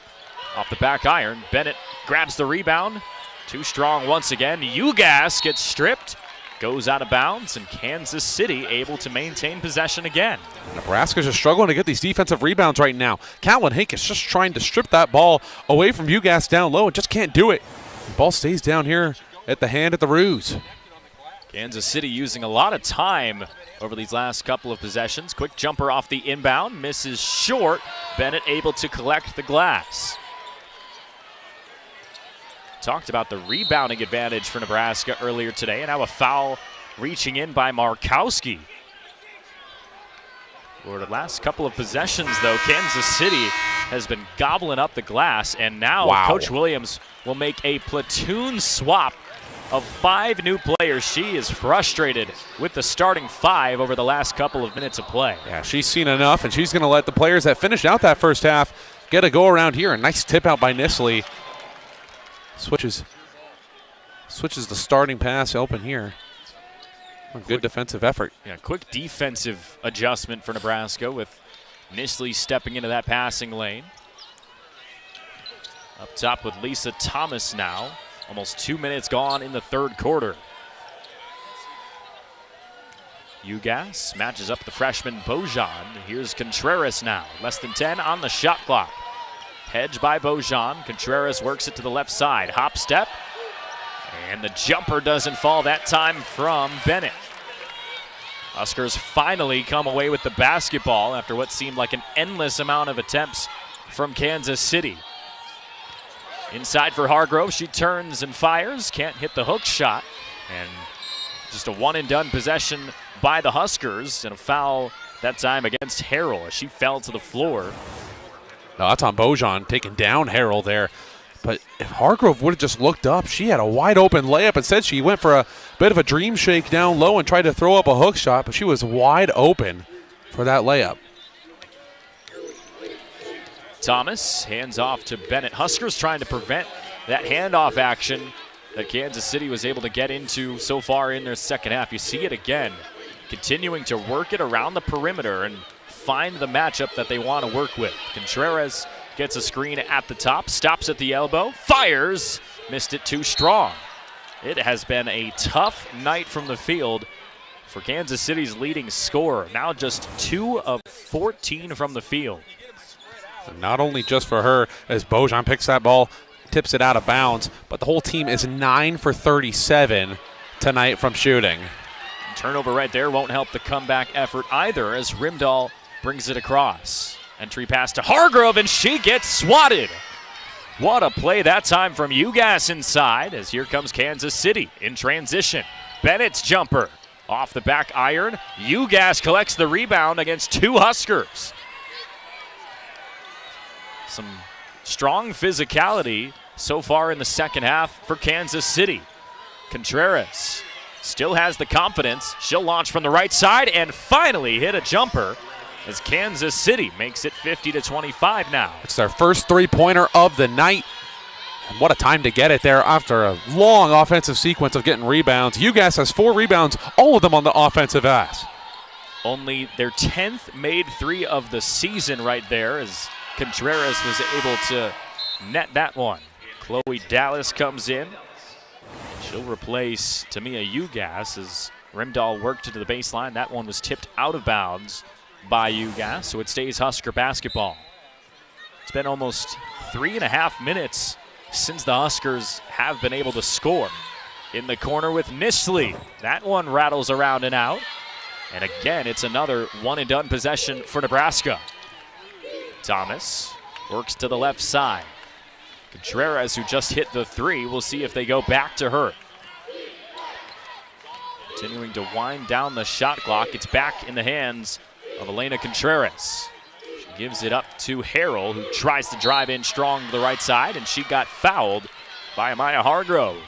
Off the back iron. Bennett grabs the rebound. Too strong once again. Ugas gets stripped. Goes out of bounds, and Kansas City able to maintain possession again. Nebraska's just struggling to get these defensive rebounds right now. Callan Hake is just trying to strip that ball away from Ugas down low and just can't do it. The ball stays down here at the hand at the Roos. Kansas City using a lot of time over these last couple of possessions. Quick jumper off the inbound, misses short. Bennett able to collect the glass. Talked about the rebounding advantage for Nebraska earlier today, and now a foul reaching in by Markowski. For the last couple of possessions, though, Kansas City has been gobbling up the glass, and now Coach Williams will make a platoon swap of 5 new players. She is frustrated with the starting 5 over the last couple of minutes of play. Yeah, she's seen enough, and she's going to let the players that finished out that first half get a go around here. A nice tip out by Nisley. Switches the starting pass open here. A good defensive effort. Yeah, quick defensive adjustment for Nebraska with Nisley stepping into that passing lane. Up top with Lisa Thomas now. Almost 2 minutes gone in the third quarter. Ugas matches up the freshman Bojan. Here's Contreras now. Less than 10 on the shot clock. Hedged by Bojan. Contreras works it to the left side. Hop step. And the jumper doesn't fall that time from Bennett. Huskers finally come away with the basketball after what seemed like an endless amount of attempts from Kansas City. Inside for Hargrove. She turns and fires. Can't hit the hook shot. And just a one-and-done possession by the Huskers. And a foul that time against Harrell as she fell to the floor. No, that's on Bojan taking down Harrell there. But if Hargrove would have just looked up, she had a wide open layup. Instead, she went for a bit of a dream shake down low and tried to throw up a hook shot, but she was wide open for that layup. Thomas hands off to Bennett. Huskers trying to prevent that handoff action that Kansas City was able to get into so far in their second half. You see it again, continuing to work it around the perimeter and find the matchup that they want to work with. Contreras gets a screen at the top, stops at the elbow, fires, missed it too strong. It has been a tough night from the field for Kansas City's leading scorer. Now just 2 of 14 from the field. And not only just for her, as Bojan picks that ball, tips it out of bounds, but the whole team is 9 for 37 tonight from shooting. Turnover right there won't help the comeback effort either as Rimdahl brings it across. Entry pass to Hargrove, and she gets swatted. What a play that time from Ugas inside as here comes Kansas City in transition. Bennett's jumper off the back iron. Ugas collects the rebound against 2 Huskers. Some strong physicality so far in the second half for Kansas City. Contreras still has the confidence. She'll launch from the right side and finally hit a jumper as Kansas City makes it 50-25 now. It's their first three-pointer of the night. And what a time to get it there after a long offensive sequence of getting rebounds. UGass has 4 rebounds, all of them on the offensive ass. Only their 10th made 3 of the season right there, as Contreras was able to net that one. Chloe Dallas comes in. She'll replace Tamia UGass as Rimdahl worked into the baseline. That one was tipped out of bounds by UGass, so it stays Husker basketball. It's been almost 3.5 minutes since the Huskers have been able to score. In the corner with Nisley. That one rattles around and out. And again, it's another one-and-done possession for Nebraska. Thomas works to the left side. Contreras, who just hit the 3, we'll see if they go back to her. Continuing to wind down the shot clock. It's back in the hands of Elena Contreras. She gives it up to Harrell, who tries to drive in strong to the right side, and she got fouled by Amaya Hargrove.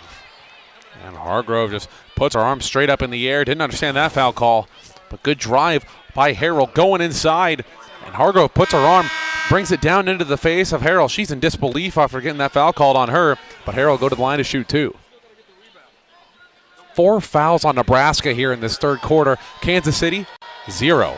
And Hargrove just puts her arm straight up in the air. Didn't understand that foul call, but good drive by Harrell going inside. And Hargrove puts her arm, brings it down into the face of Harrell. She's in disbelief after getting that foul called on her, but Harrell go to the line to shoot 2. 4 fouls on Nebraska here in this third quarter. Kansas City, 0.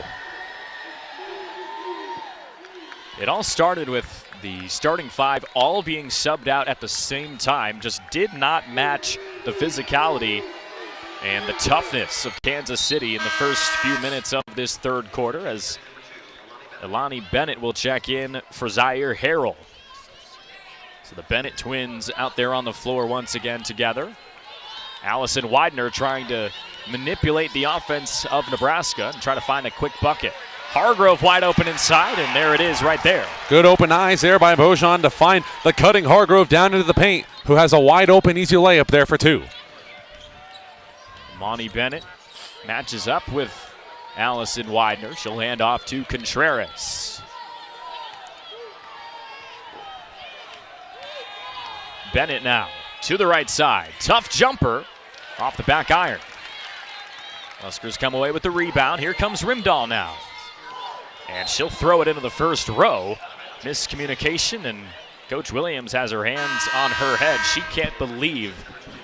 It all started with the starting 5 all being subbed out at the same time. Just did not match the physicality and the toughness of Kansas City in the first few minutes of this third quarter, as Elani Bennett will check in for Zaire Harrell. So the Bennett twins out there on the floor once again together. Allison Widener trying to manipulate the offense of Nebraska and try to find a quick bucket. Hargrove wide open inside, and there it is right there. Good open eyes there by Bojan to find the cutting Hargrove down into the paint, who has a wide open, easy layup there for 2. Monty Bennett matches up with Allison Widener. She'll hand off to Contreras. Bennett now to the right side. Tough jumper off the back iron. Huskers come away with the rebound. Here comes Rimdahl now. And she'll throw it into the first row. Miscommunication, and Coach Williams has her hands on her head. She can't believe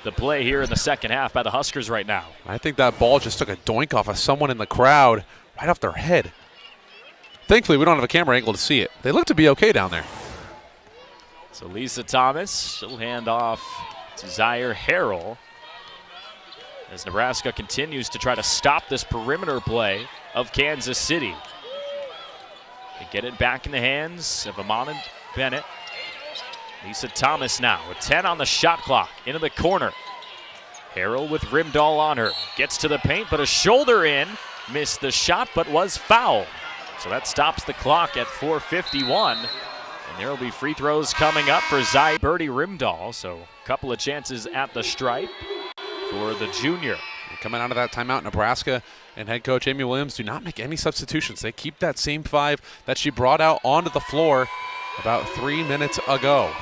the play here in the second half by the Huskers right now. I think that ball just took a doink off of someone in the crowd, right off their head. Thankfully, we don't have a camera angle to see it. They look to be okay down there. So Lisa Thomas, she'll hand off to Zaire Harrell as Nebraska continues to try to stop this perimeter play of Kansas City. They get it back in the hands of Amanda Bennett. Lisa Thomas now with 10 on the shot clock, into the corner. Harrell with Rimdahl on her. Gets to the paint, but a shoulder in. Missed the shot, but was fouled. So that stops the clock at 4:51. And there will be free throws coming up for Birdie Rimdahl. So a couple of chances at the stripe for the junior. Coming out of that timeout, Nebraska and head coach Amy Williams do not make any substitutions. They keep that same 5 that she brought out onto the floor about 3 minutes ago.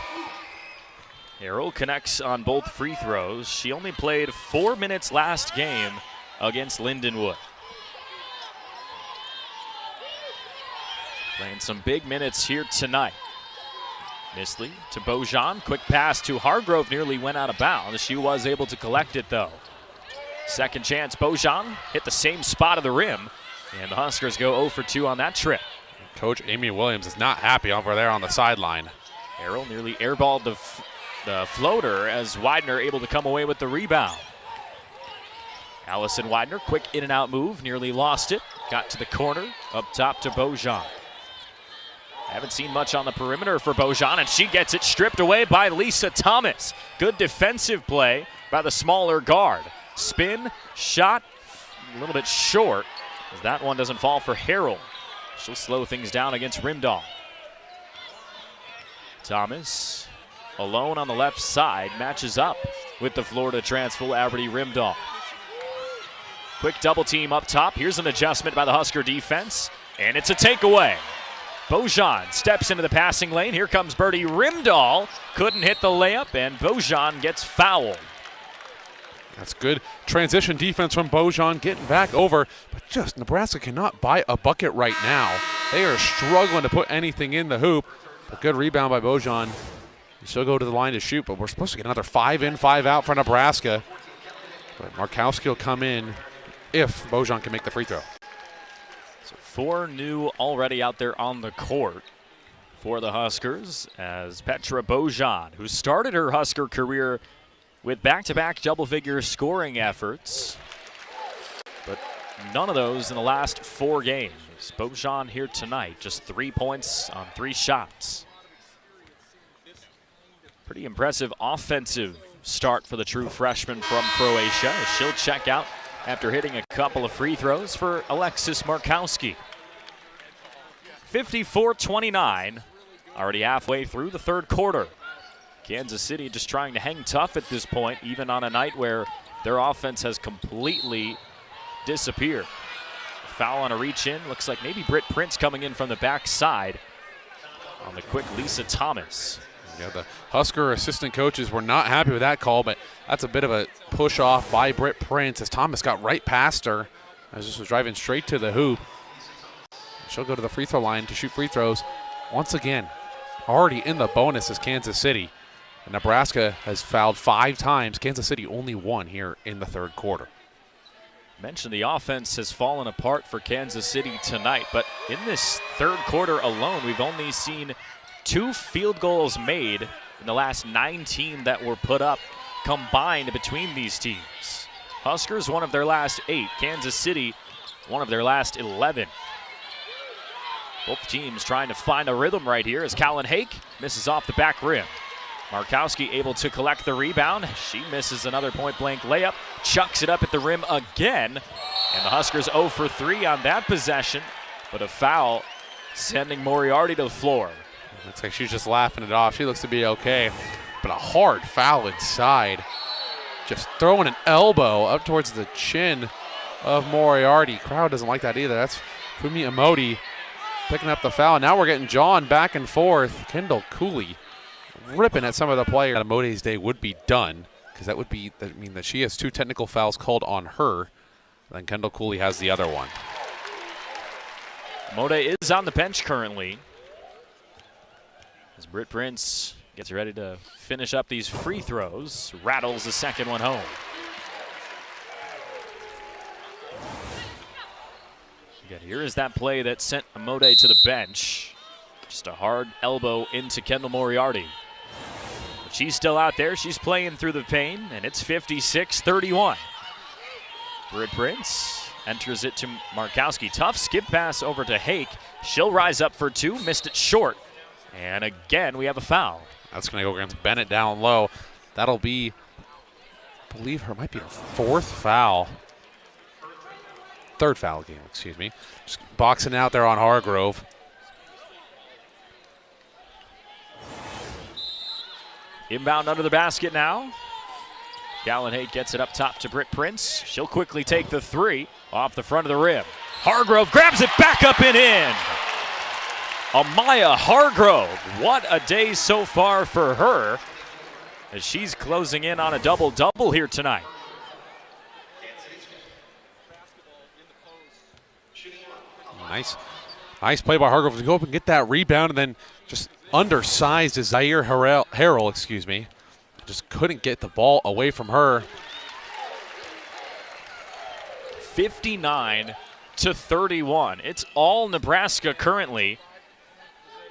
Harrell connects on both free throws. She only played 4 minutes last game against Lindenwood. Playing some big minutes here tonight. Nisley to Bojan. Quick pass to Hargrove, nearly went out of bounds. She was able to collect it though. Second chance, Bojan hit the same spot of the rim, and the Huskers go 0 for 2 on that trip. Coach Amy Williams is not happy over there on the sideline. Harrell nearly airballed the floater as Widener able to come away with the rebound. Allison Widener, quick in and out move, nearly lost it. Got to the corner, up top to Bojan. Haven't seen much on the perimeter for Bojan, and she gets it stripped away by Lisa Thomas. Good defensive play by the smaller guard. Spin, shot, a little bit short, as that one doesn't fall for Harrell. She'll slow things down against Rimdahl. Thomas, alone on the left side, matches up with the Florida transfer, Birdie Rimdahl. Quick double team up top. Here's an adjustment by the Husker defense, and it's a takeaway. Bojan steps into the passing lane. Here comes Birdie Rimdahl. Couldn't hit the layup, and Bojan gets fouled. That's good transition defense from Bojan, getting back over, but just Nebraska cannot buy a bucket right now. They are struggling to put anything in the hoop, but good rebound by Bojan. She'll go to the line to shoot, but we're supposed to get another 5 in, 5 out for Nebraska. But Markowski will come in if Bojan can make the free throw. So 4 new already out there on the court for the Huskers, as Petra Bojan, who started her Husker career with back-to-back double-figure scoring efforts, but none of those in the last 4 games. Bojan here tonight, just 3 points on 3 shots. Pretty impressive offensive start for the true freshman from Croatia. She'll check out after hitting a couple of free throws for Alexis Markowski. 54-29, already halfway through the third quarter. Kansas City just trying to hang tough at this point, even on a night where their offense has completely disappeared. Foul on a reach in. Looks like maybe Britt Prince coming in from the backside on the quick Lisa Thomas. Yeah, the Husker assistant coaches were not happy with that call, but that's a bit of a push off by Britt Prince as Thomas got right past her as this was driving straight to the hoop. She'll go to the free throw line to shoot free throws. Once again, already in the bonus is Kansas City. And Nebraska has fouled 5 times. Kansas City only 1 here in the third quarter. Mentioned the offense has fallen apart for Kansas City tonight, but in this third quarter alone, we've only seen 2 field goals made in the last 19 that were put up combined between these teams. Huskers, one of their last 8. Kansas City, one of their last 11. Both teams trying to find a rhythm right here as Callan Hake misses off the back rim. Markowski able to collect the rebound. She misses another point-blank layup, chucks it up at the rim again, and the Huskers 0 for 3 on that possession, but a foul sending Moriarty to the floor. Looks like she's just laughing it off. She looks to be okay, but a hard foul inside. Just throwing an elbow up towards the chin of Moriarty. Crowd doesn't like that either. That's Fumi Emoti picking up the foul. Now we're getting John back and forth. Kendall Cooley ripping at some of the players. Emoti's day would be done because that would mean that she has 2 technical fouls called on her. Then Kendall Cooley has the other one. Mode is on the bench currently as Britt Prince gets ready to finish up these free throws. Rattles the second one home. Again, here is that play that sent Mode to the bench. Just a hard elbow into Kendall Moriarty. But she's still out there. She's playing through the pain, and it's 56-31. Britt Prince enters it to Markowski. Tough skip pass over to Hake. She'll rise up for 2, missed it short. And again, we have a foul. That's going to go against Bennett down low. That'll be, I believe, her might be her 4th foul. 3rd foul game, excuse me. Just boxing out there on Hargrove. Inbound under the basket now. Callan Hake gets it up top to Britt Prince. She'll quickly take the 3 off the front of the rim. Hargrove grabs it back up and in. Amaya Hargrove, what a day so far for her as she's closing in on a double-double here tonight. Nice play by Hargrove to go up and get that rebound, and then just undersized as Zaire Harrell, excuse me. Just couldn't get the ball away from her. 59-31. It's all Nebraska currently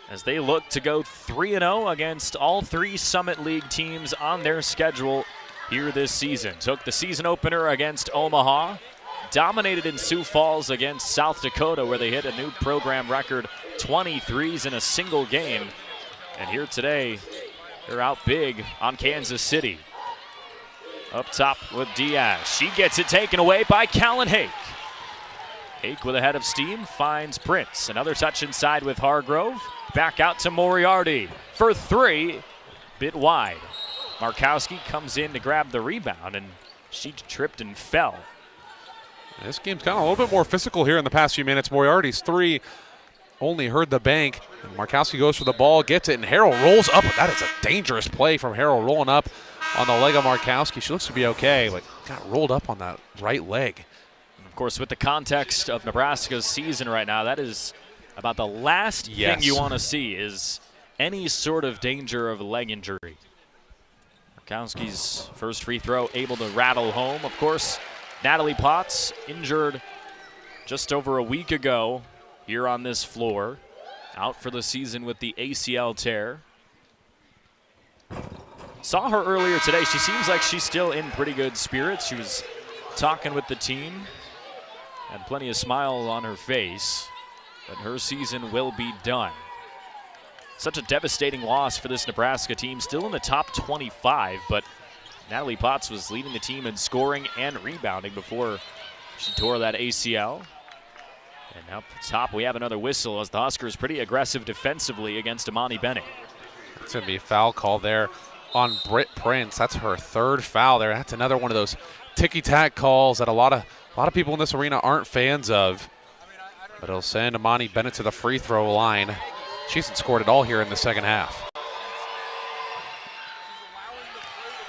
as they look to go 3-0 against all 3 Summit League teams on their schedule here this season. Took the season opener against Omaha, dominated in Sioux Falls against South Dakota, where they hit a new program record 23s in a single game. And here today, they're out big on Kansas City. Up top with Diaz. She gets it taken away by Callan Hake. Hake with a head of steam finds Prince. Another touch inside with Hargrove. Back out to Moriarty for 3. Bit wide. Markowski comes in to grab the rebound, and she tripped and fell. This game's kind of a little bit more physical here in the past few minutes. Moriarty's 3 only heard the bank. And Markowski goes for the ball, gets it, and Harrell rolls up. That is a dangerous play from Harrell, rolling up on the leg of Markowski. She looks to be okay, but got rolled up on that right leg. And of course, with the context of Nebraska's season right now, that is about the last thing you want to see is any sort of danger of leg injury. Markowski's first free throw able to rattle home. Of course, Natalie Potts injured just over a week ago here on this floor. Out for the season with the ACL tear. Saw her earlier today. She seems like she's still in pretty good spirits. She was talking with the team. Had plenty of smile on her face. But her season will be done. Such a devastating loss for this Nebraska team. Still in the top 25, but Natalie Potts was leading the team in scoring and rebounding before she tore that ACL. And up top, we have another whistle as the Huskers pretty aggressive defensively against Imani Bennett. It's going to be a foul call there on Britt Prince. That's her third foul there. That's another one of those ticky-tack calls that a lot of people in this arena aren't fans of. But it'll send Imani Bennett to the free throw line. She hasn't scored at all here in the second half.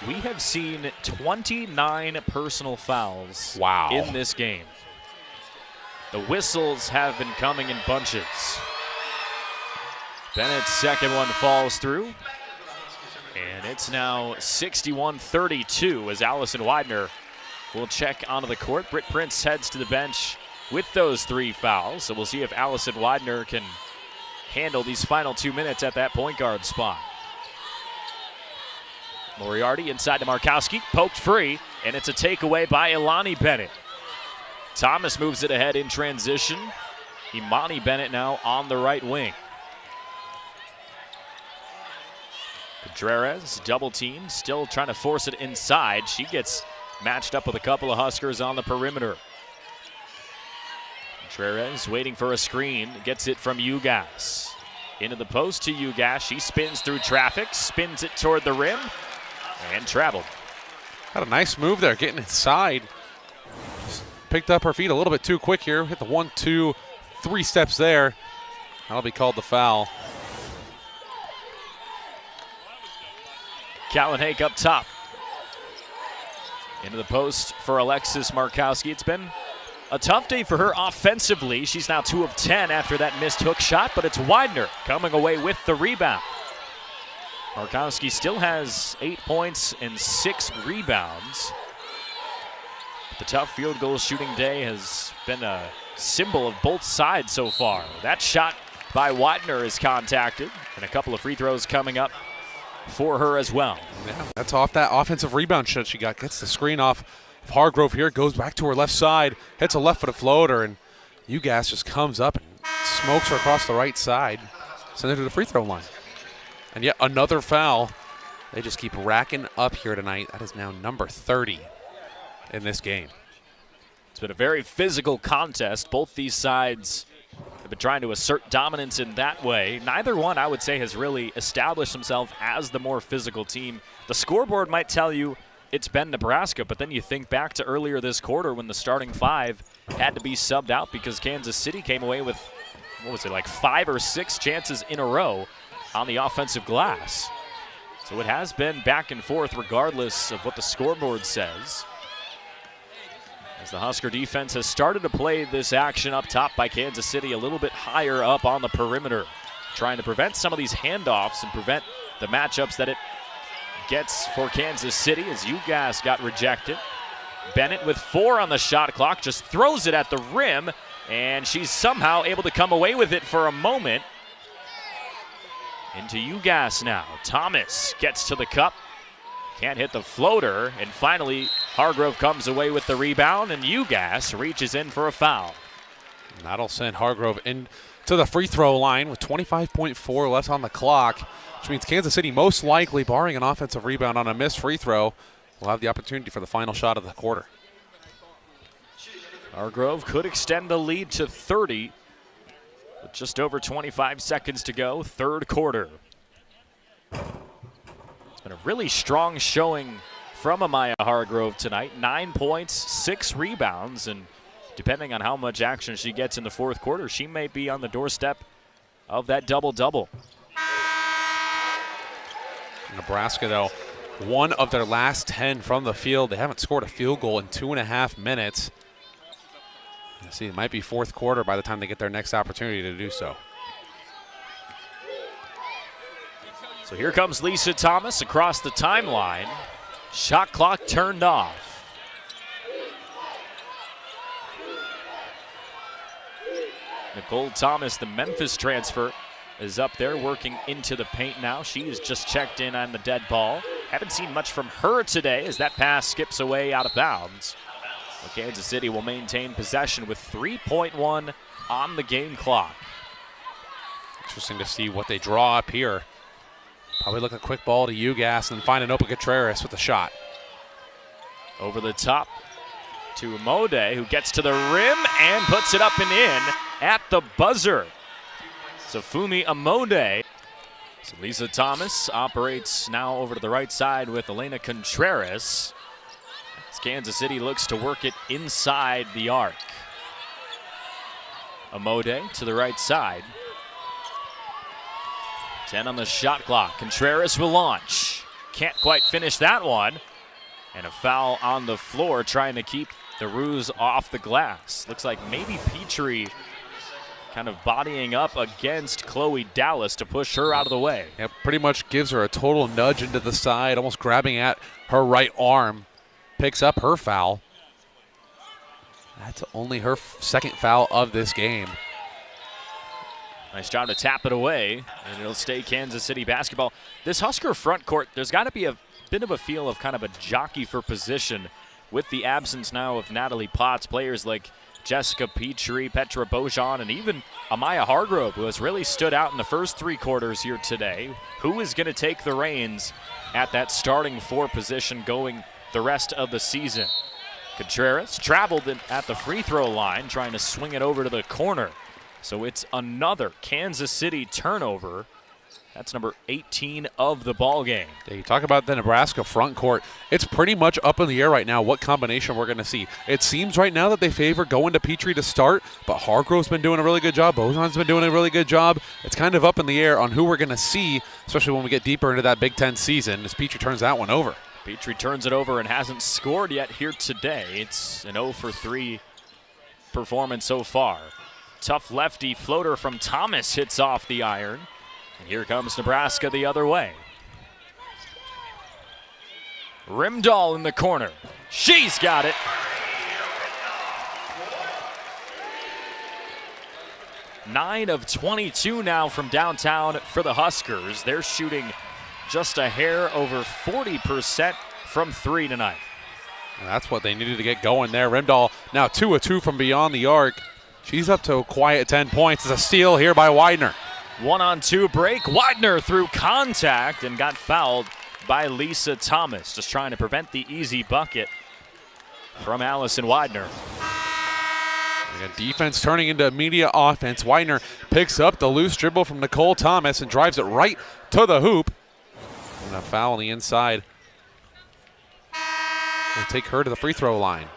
We have seen 29 personal fouls in this game. The whistles have been coming in bunches. Bennett's second one falls through. And it's now 61-32 as Allison Widener will check onto the court. Britt Prince heads to the bench with those 3 fouls. So we'll see if Allison Widener can handle these final 2 minutes at that point guard spot. Moriarty inside to Markowski, poked free, and it's a takeaway by Ilani Bennett. Thomas moves it ahead in transition. Imani Bennett now on the right wing. Contreras, double team, still trying to force it inside. She gets matched up with a couple of Huskers on the perimeter. Contreras waiting for a screen, gets it from Ugas. Into the post to Ugas, she spins through traffic, spins it toward the rim, and traveled. Had a nice move there, getting inside. Just picked up her feet a little bit too quick here. Hit the 1, 2, 3 steps there. That'll be called the foul. Callan Hake up top. Into the post for Alexis Markowski. It's been a tough day for her offensively. She's now 2 of 10 after that missed hook shot, but it's Widener coming away with the rebound. Markowski still has 8 points and 6 rebounds. The tough field goal shooting day has been a symbol of both sides so far. That shot by Widener is contacted, and a couple of free throws coming up for her as well. Yeah, that's off that offensive rebound shot she got. Gets the screen off of Hargrove here, goes back to her left side, hits a left-footed floater, and Ugas just comes up and smokes her across the right side, sends her to the free throw line. And yet another foul. They just keep racking up here tonight. That is now number 30 in this game. It's been a very physical contest. Both these sides have been trying to assert dominance in that way. Neither one, I would say, has really established himself as the more physical team. The scoreboard might tell you it's been Nebraska, but then you think back to earlier this quarter when the starting 5 had to be subbed out because Kansas City came away with, what was it, like 5 or 6 chances in a row on the offensive glass. So it has been back and forth regardless of what the scoreboard says. As the Husker defense has started to play this action up top by Kansas City a little bit higher up on the perimeter, trying to prevent some of these handoffs and prevent the matchups that it gets for Kansas City as Ugas got rejected. Bennett with 4 on the shot clock just throws it at the rim, and she's somehow able to come away with it for a moment. Into Ugas now. Thomas gets to the cup. Can't hit the floater, and finally Hargrove comes away with the rebound, and Ugas reaches in for a foul. And that'll send Hargrove into the free throw line with 25.4 left on the clock, which means Kansas City most likely, barring an offensive rebound on a missed free throw, will have the opportunity for the final shot of the quarter. Hargrove could extend the lead to 30 with just over 25 seconds to go, third quarter. It's been a really strong showing from Amaya Hargrove tonight. 9 points, 6 rebounds, and depending on how much action she gets in the fourth quarter, she may be on the doorstep of that double-double. Nebraska, though, 1 of their last 10 from the field. They haven't scored a field goal in 2.5 minutes. Let's see, it might be fourth quarter by the time they get their next opportunity to do so. So here comes Lisa Thomas across the timeline. Shot clock turned off. Nicole Thomas, the Memphis transfer, is up there working into the paint now. She has just checked in on the dead ball. Haven't seen much from her today as that pass skips away out of bounds. Well, Kansas City will maintain possession with 3.1 on the game clock. Interesting to see what they draw up here. Probably look a quick ball to UGAS and find an open Contreras with a shot. Over the top to Amode, who gets to the rim and puts it up and in at the buzzer. So Fumi Amode. So Lisa Thomas operates now over to the right side with Elena Contreras. As Kansas City looks to work it inside the arc. Amode to the right side. 10 on the shot clock. Contreras will launch. Can't quite finish that one. And a foul on the floor trying to keep the Roos off the glass. Looks like maybe Petrie kind of bodying up against Chloe Dallas to push her out of the way. Yeah, pretty much gives her a total nudge into the side, almost grabbing at her right arm. Picks up her foul. That's only her second foul of this game. Nice job to tap it away, and it'll stay Kansas City basketball. This Husker front court, there's got to be a bit of a feel of kind of a jockey for position with the absence now of Natalie Potts. Players like Jessica Petrie, Petra Bojan, and even Amaya Hargrove, who has really stood out in the first three quarters here today. Who is going to take the reins at that starting four position going the rest of the season? Contreras traveled at the free throw line, trying to swing it over to the corner. So it's another Kansas City turnover. That's number 18 of the ball game. You talk about the Nebraska front court. It's pretty much up in the air right now what combination we're going to see. It seems right now that they favor going to Petrie to start, but Hargrove's been doing a really good job. Bojan's been doing a really good job. It's kind of up in the air on who we're going to see, especially when we get deeper into that Big Ten season, as Petrie turns that one over. Petrie turns it over and hasn't scored yet here today. It's an 0 for 3 performance so far. Tough lefty floater from Thomas hits off the iron. And here comes Nebraska the other way. Rimdahl in the corner. She's got it. Nine of 22 now from downtown for the Huskers. They're shooting just a hair over 40% from three tonight. And that's what they needed to get going there. Rimdahl now 2 of 2 from beyond the arc. She's up to a quiet 10 points. It's a steal here by Widener. 1-on-2 break. Widener through contact and got fouled by Lisa Thomas. Just trying to prevent the easy bucket from Allison Widener. Defense turning into immediate offense. Widener picks up the loose dribble from Nicole Thomas and drives it right to the hoop. And a foul on the inside. We'll take her to the free throw line.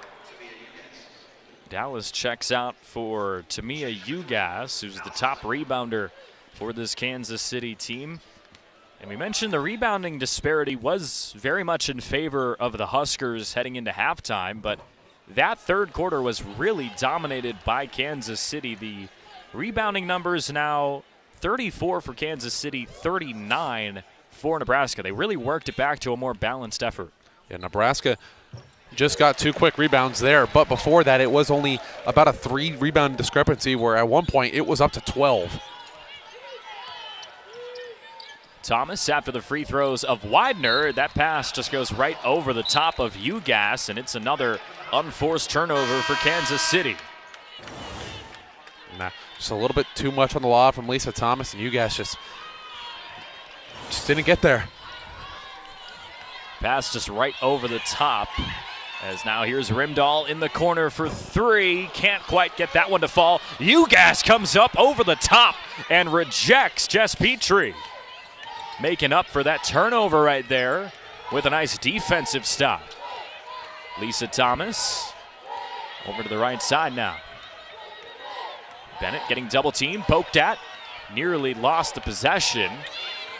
Dallas checks out for Tamia Ugas, who's the top rebounder for this Kansas City team. And we mentioned the rebounding disparity was very much in favor of the Huskers heading into halftime, but that third quarter was really dominated by Kansas City. The rebounding numbers now 34 for Kansas City, 39 for Nebraska. They really worked it back to a more balanced effort. Yeah, Nebraska just got 2 quick rebounds there, but before that it was only about a 3 rebound discrepancy where at one point it was up to 12. Thomas after the free throws of Widener. That pass just goes right over the top of Ugas, and it's another unforced turnover for Kansas City. Nah, just a little bit too much on the lob from Lisa Thomas, and Ugas just didn't get there. Pass just right over the top. As now here's Rimdahl in the corner for 3. Can't quite get that one to fall. Ugas comes up over the top and rejects Jess Petrie. Making up for that turnover right there with a nice defensive stop. Lisa Thomas over to the right side now. Bennett getting double teamed, poked at, nearly lost the possession.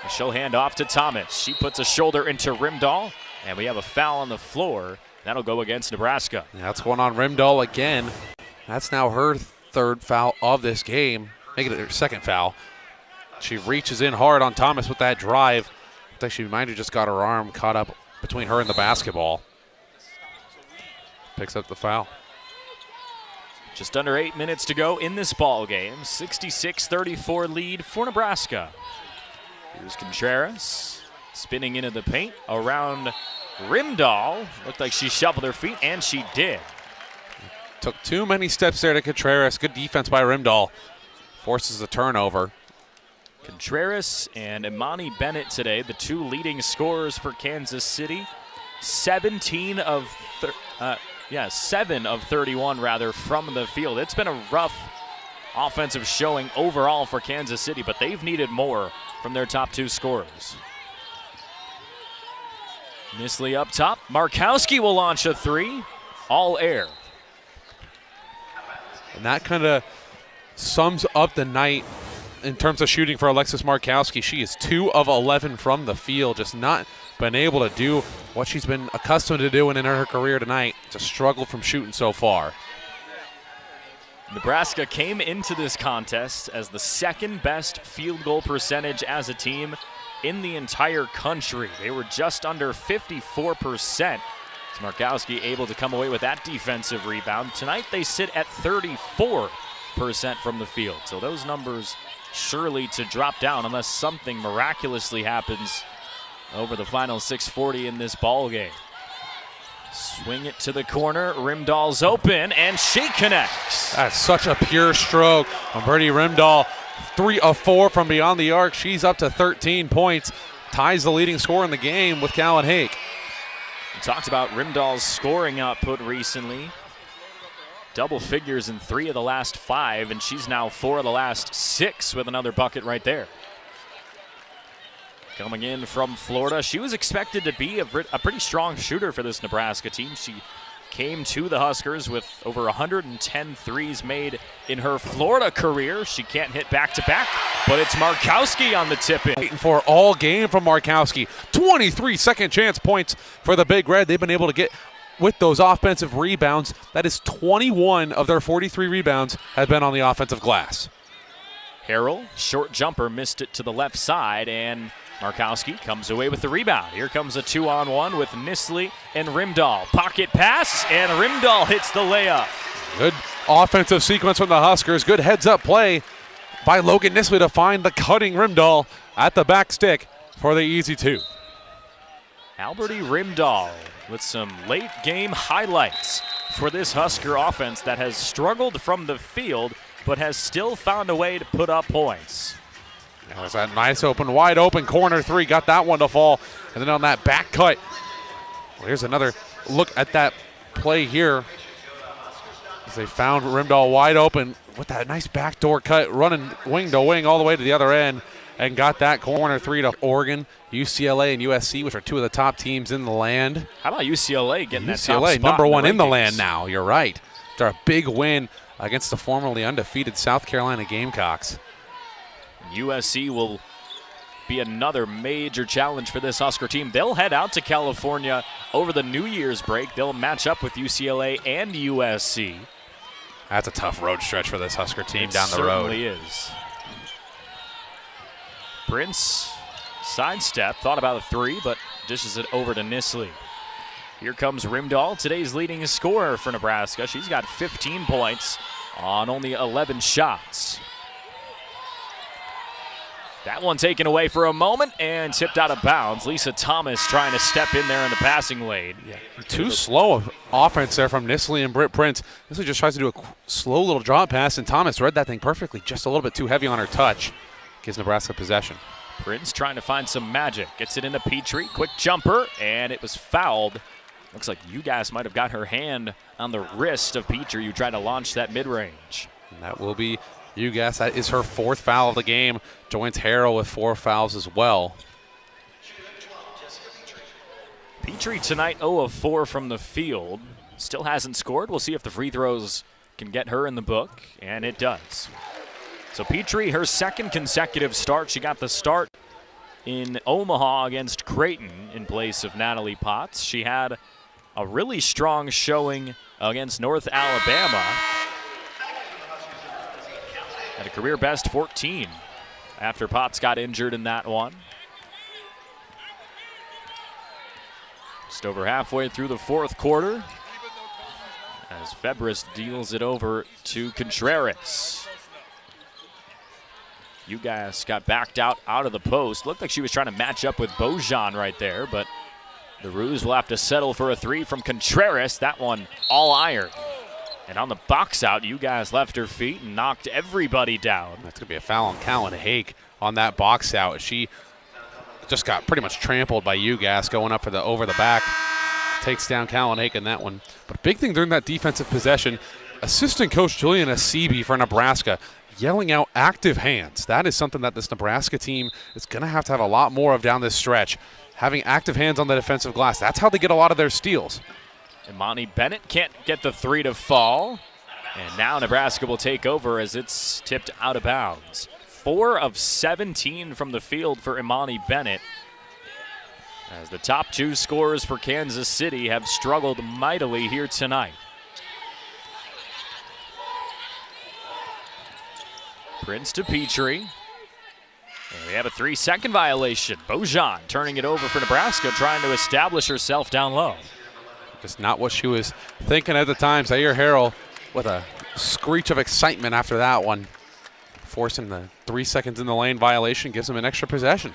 She'll hand off to Thomas. She puts a shoulder into Rimdahl, and we have a foul on the floor. That'll go against Nebraska. Yeah, that's going on Rimdahl again. That's now her 3rd foul of this game, making it her 2nd foul. She reaches in hard on Thomas with that drive. I think she might have just got her arm caught up between her and the basketball. Picks up the foul. Just under 8 minutes to go in this ball game. 66-34 lead for Nebraska. Here's Contreras spinning into the paint around Rimdahl. Looked like she shuffled her feet, and she did. Took too many steps there to Contreras. Good defense by Rimdahl. Forces the turnover. Contreras and Imani Bennett today, the two leading scorers for Kansas City. 7 of 31 rather from the field. It's been a rough offensive showing overall for Kansas City, but they've needed more from their top two scorers. Nisley up top. Markowski will launch a three. All air. And that kind of sums up the night in terms of shooting for Alexis Markowski. She is 2 of 11 from the field, just not been able to do what she's been accustomed to doing in her career tonight. Just struggled from shooting so far. Nebraska came into this contest as the second best field goal percentage as a team in the entire country. They were just under 54%. Markowski able to come away with that defensive rebound. Tonight they sit at 34% from the field. So those numbers surely to drop down unless something miraculously happens over the final 6:40 in this ball game. Swing it to the corner. Rimdahl's open, and she connects. That's such a pure stroke from Brittany Rimdahl. 3 of 4 from beyond the arc. She's up to 13 points. Ties the leading scorer in the game with Callan Hake. We talked about Rimdahl's scoring output recently. Double figures in 3 of the last 5, and she's now 4 of the last 6 with another bucket right there. Coming in from Florida, she was expected to be a pretty strong shooter for this Nebraska team. She came to the Huskers with over 110 threes made in her Florida career. She can't hit back-to-back, but it's Markowski on the tip-in. Waiting for all game from Markowski. 23 second chance points for the Big Red. They've been able to get with those offensive rebounds. That is 21 of their 43 rebounds have been on the offensive glass. Harrell, short jumper, missed it to the left side, and Markowski comes away with the rebound. Here comes a 2-on-1 with Nisley and Rimdahl. Pocket pass, and Rimdahl hits the layup. Good offensive sequence from the Huskers. Good heads-up play by Logan Nisley to find the cutting Rimdahl at the back stick for the easy 2. Alberti Rimdahl with some late game highlights for this Husker offense that has struggled from the field but has still found a way to put up points. There's that nice wide open corner 3. Got that one to fall. And then on that back cut, well, here's another look at that play here. As they found Rimdahl wide open with that nice backdoor cut, running wing to wing all the way to the other end, and got that corner 3 to Oregon, UCLA, and USC, which are 2 of the top teams in the land. How about UCLA getting that top UCLA, spot number 1 in the rankings? land now. You're right. After a big win against the formerly undefeated South Carolina Gamecocks. USC will be another major challenge for this Husker team. They'll head out to California over the New Year's break. They'll match up with UCLA and USC. That's a tough road stretch for this Husker team down the road. It certainly is. Prince sidestep, thought about a 3, but dishes it over to Nisley. Here comes Rimdahl, today's leading scorer for Nebraska. She's got 15 points on only 11 shots. That one taken away for a moment and tipped out of bounds. Lisa Thomas trying to step in there in the passing lane. Yeah. Too slow of offense there from Nisley and Britt Prince. Nisley just tries to do a slow little drop pass, and Thomas read that thing perfectly. Just a little bit too heavy on her touch. Gives Nebraska possession. Prince trying to find some magic. Gets it into Petrie. Quick jumper, and it was fouled. Looks like UGass might have got her hand on the wrist of Petrie, who tried to launch that mid-range. And that will be UGass. That is her 4th foul of the game. Joins Harrell with 4 fouls as well. Petrie tonight 0 of 4 from the field. Still hasn't scored. We'll see if the free throws can get her in the book, and it does. So Petrie, her 2nd consecutive start. She got the start in Omaha against Creighton in place of Natalie Potts. She had a really strong showing against North Alabama. Had a career best 14 after Potts got injured in that one. Just over halfway through the fourth quarter as Febres deals it over to Contreras. Ugas got backed out of the post. Looked like she was trying to match up with Bojan right there, but the Roos will have to settle for a three from Contreras. That one all iron. And on the box out, Ugas left her feet and knocked everybody down. That's going to be a foul on Callan Hake on that box out. She just got pretty much trampled by Ugas going up for the over the back. Takes down Callan Hake in that one. But big thing during that defensive possession, assistant coach Julian Asibi for Nebraska yelling out active hands. That is something that this Nebraska team is going to have a lot more of down this stretch. Having active hands on the defensive glass. That's how they get a lot of their steals. Imani Bennett can't get the three to fall. And now Nebraska will take over as it's tipped out of bounds. 4 of 17 from the field for Imani Bennett, as the top 2 scorers for Kansas City have struggled mightily here tonight. Prince to Petrie. And we have a 3-second violation. Bojan turning it over for Nebraska, trying to establish herself down low. Just not what she was thinking at the time. Zaire Harrell with a screech of excitement after that one. Forcing the 3 seconds in the lane violation, gives him an extra possession.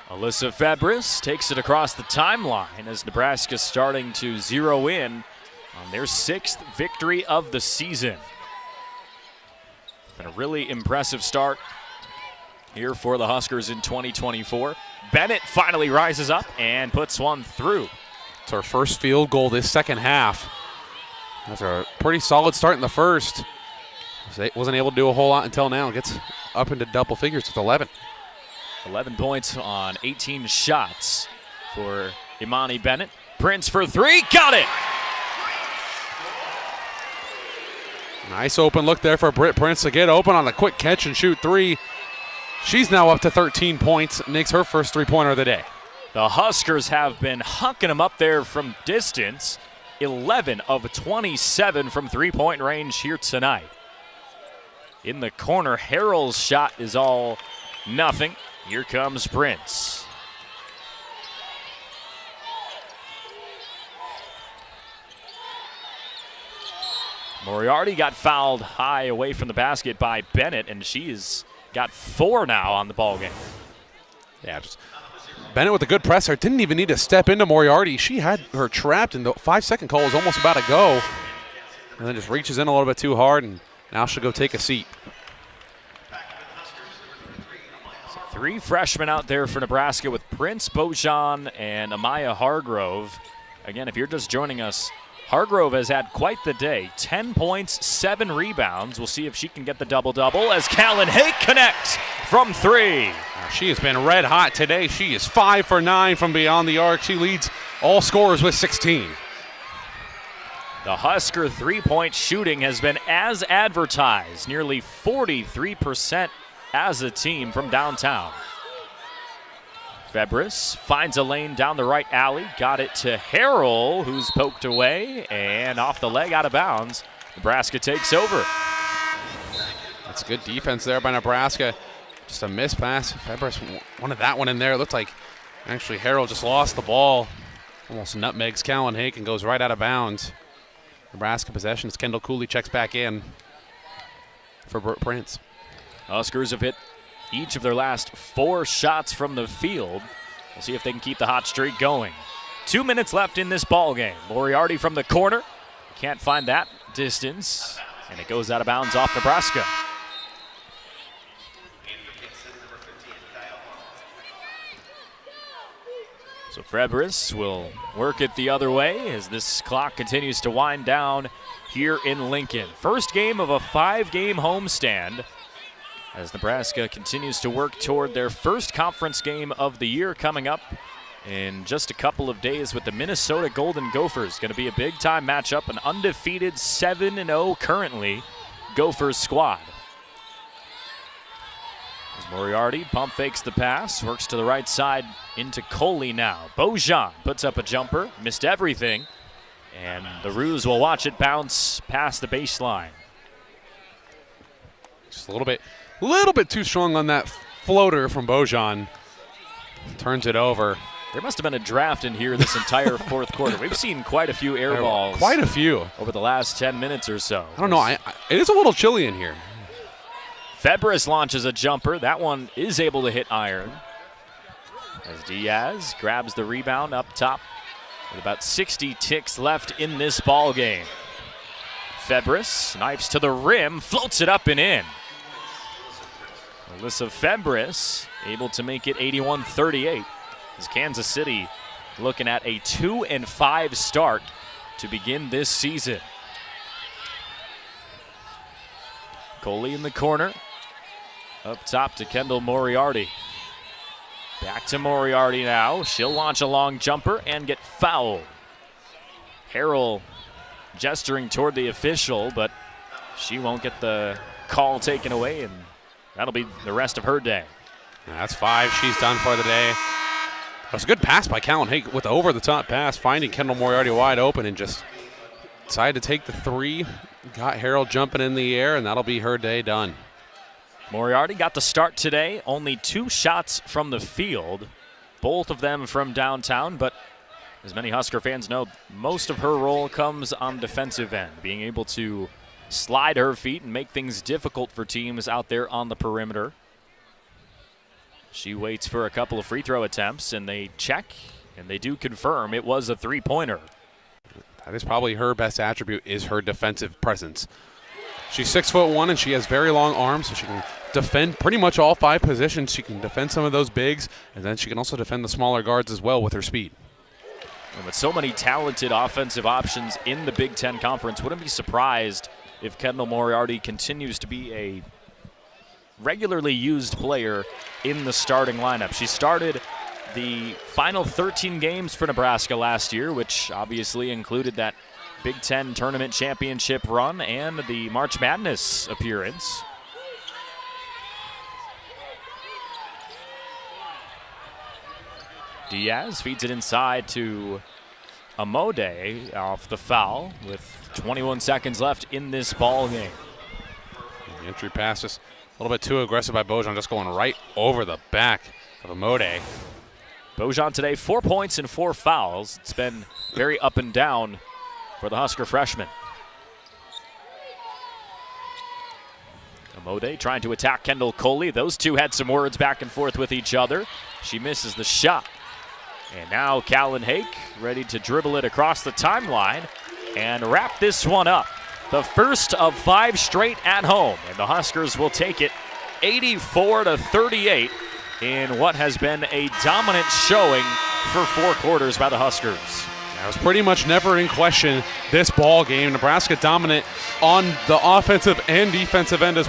Alyssa Febres takes it across the timeline as Nebraska starting to zero in on their 6th victory of the season. Been a really impressive start here for the Huskers in 2024. Bennett finally rises up and puts one through. It's our first field goal this second half. That's a pretty solid start in the first. Wasn't able to do a whole lot until now. Gets up into double figures with 11. 11 points on 18 shots for Imani Bennett. Prince for 3, got it! Nice open look there for Britt Prince to get open on the quick catch and shoot 3. She's now up to 13 points, makes her first 3-pointer of the day. The Huskers have been hucking them up there from distance. 11 of 27 from three-point range here tonight. In the corner, Harrell's shot is all nothing. Here comes Prince. Moriarty got fouled high away from the basket by Bennett, and she's got 4 now on the ball game. Yeah, just Bennett with a good presser. Didn't even need to step into Moriarty. She had her trapped, and the 5-second call was almost about to go. And then just reaches in a little bit too hard, and now she'll go take a seat. So 3 freshmen out there for Nebraska with Prince, Bojan, and Amaya Hargrove. Again, if you're just joining us, Hargrove has had quite the day. 10 points, 7 rebounds. We'll see if she can get the double-double as Callan Hake connects from 3. She has been red hot today. She is 5 for 9 from beyond the arc. She leads all scorers with 16. The Husker three-point shooting has been as advertised, nearly 43% as a team from downtown. Febres finds a lane down the right alley, got it to Harrell, who's poked away, and off the leg out of bounds. Nebraska takes over. That's good defense there by Nebraska. Just a miss pass. Febres wanted that one in there. It looked like actually Harrell just lost the ball. Almost nutmegs Callan Hake and goes right out of bounds. Nebraska possession as Kendall Cooley checks back in for Britt Prince. Huskers have hit each of their last 4 shots from the field. We'll see if they can keep the hot streak going. 2 minutes left in this ball game. Moriarty from the corner. Can't find that distance. And it goes out of bounds off Nebraska. So Febres will work it the other way as this clock continues to wind down here in Lincoln. First game of a 5-game homestand as Nebraska continues to work toward their first conference game of the year coming up in just a couple of days with the Minnesota Golden Gophers. Going to be a big-time matchup, an undefeated 7-0 currently Gophers squad. As Moriarty pump fakes the pass, works to the right side into Coley now. Bojan puts up a jumper, missed everything, and the Roos will watch it bounce past the baseline. Just a little bit too strong on that floater from Bojan. Turns it over. There must have been a draft in here this entire fourth quarter. We've seen quite a few air balls. Quite a few. Over the last 10 minutes or so. I don't know. It is a little chilly in here. Febris launches a jumper. That one is able to hit iron. As Diaz grabs the rebound up top with about 60 ticks left in this ball game. Febris knifes to the rim, floats it up and in. Alyssa Febris able to make it 81-38. As Kansas City looking at a 2-5 start to begin this season. Coley in the corner. Up top to Kendall Moriarty. Back to Moriarty now. She'll launch a long jumper and get fouled. Harrell gesturing toward the official, but she won't get the call taken away, and that'll be the rest of her day. That's 5. She's done for the day. That was a good pass by Callan Hake with the over-the-top pass, finding Kendall Moriarty wide open and just decided to take the 3. Got Harrell jumping in the air, and that'll be her day done. Moriarty got the start today. Only 2 shots from the field, both of them from downtown, but as many Husker fans know, most of her role comes on defensive end, being able to slide her feet and make things difficult for teams out there on the perimeter. She waits for a couple of free throw attempts, and they check, and they do confirm it was a 3-pointer. That is probably her best attribute, is her defensive presence. She's 6'1", and she has very long arms, so she can defend pretty much all 5 positions. She can defend some of those bigs, and then she can also defend the smaller guards as well with her speed. And with so many talented offensive options in the Big Ten Conference, wouldn't be surprised if Kendall Moriarty continues to be a regularly used player in the starting lineup. She started the final 13 games for Nebraska last year, which obviously included that Big Ten Tournament Championship run and the March Madness appearance. Diaz feeds it inside to Amode off the foul with 21 seconds left in this ball game. The entry pass is a little bit too aggressive by Bojan, just going right over the back of Amode. Bojan today, 4 points and 4 fouls. It's been very up and down for the Husker freshman. Amode trying to attack Kendall Coley. Those two had some words back and forth with each other. She misses the shot. And now Callan Hake ready to dribble it across the timeline and wrap this one up. The first of 5 straight at home, and the Huskers will take it 84-38 in what has been a dominant showing for 4 quarters by the Huskers. That was pretty much never in question this ball game. Nebraska dominant on the offensive and defensive end as well.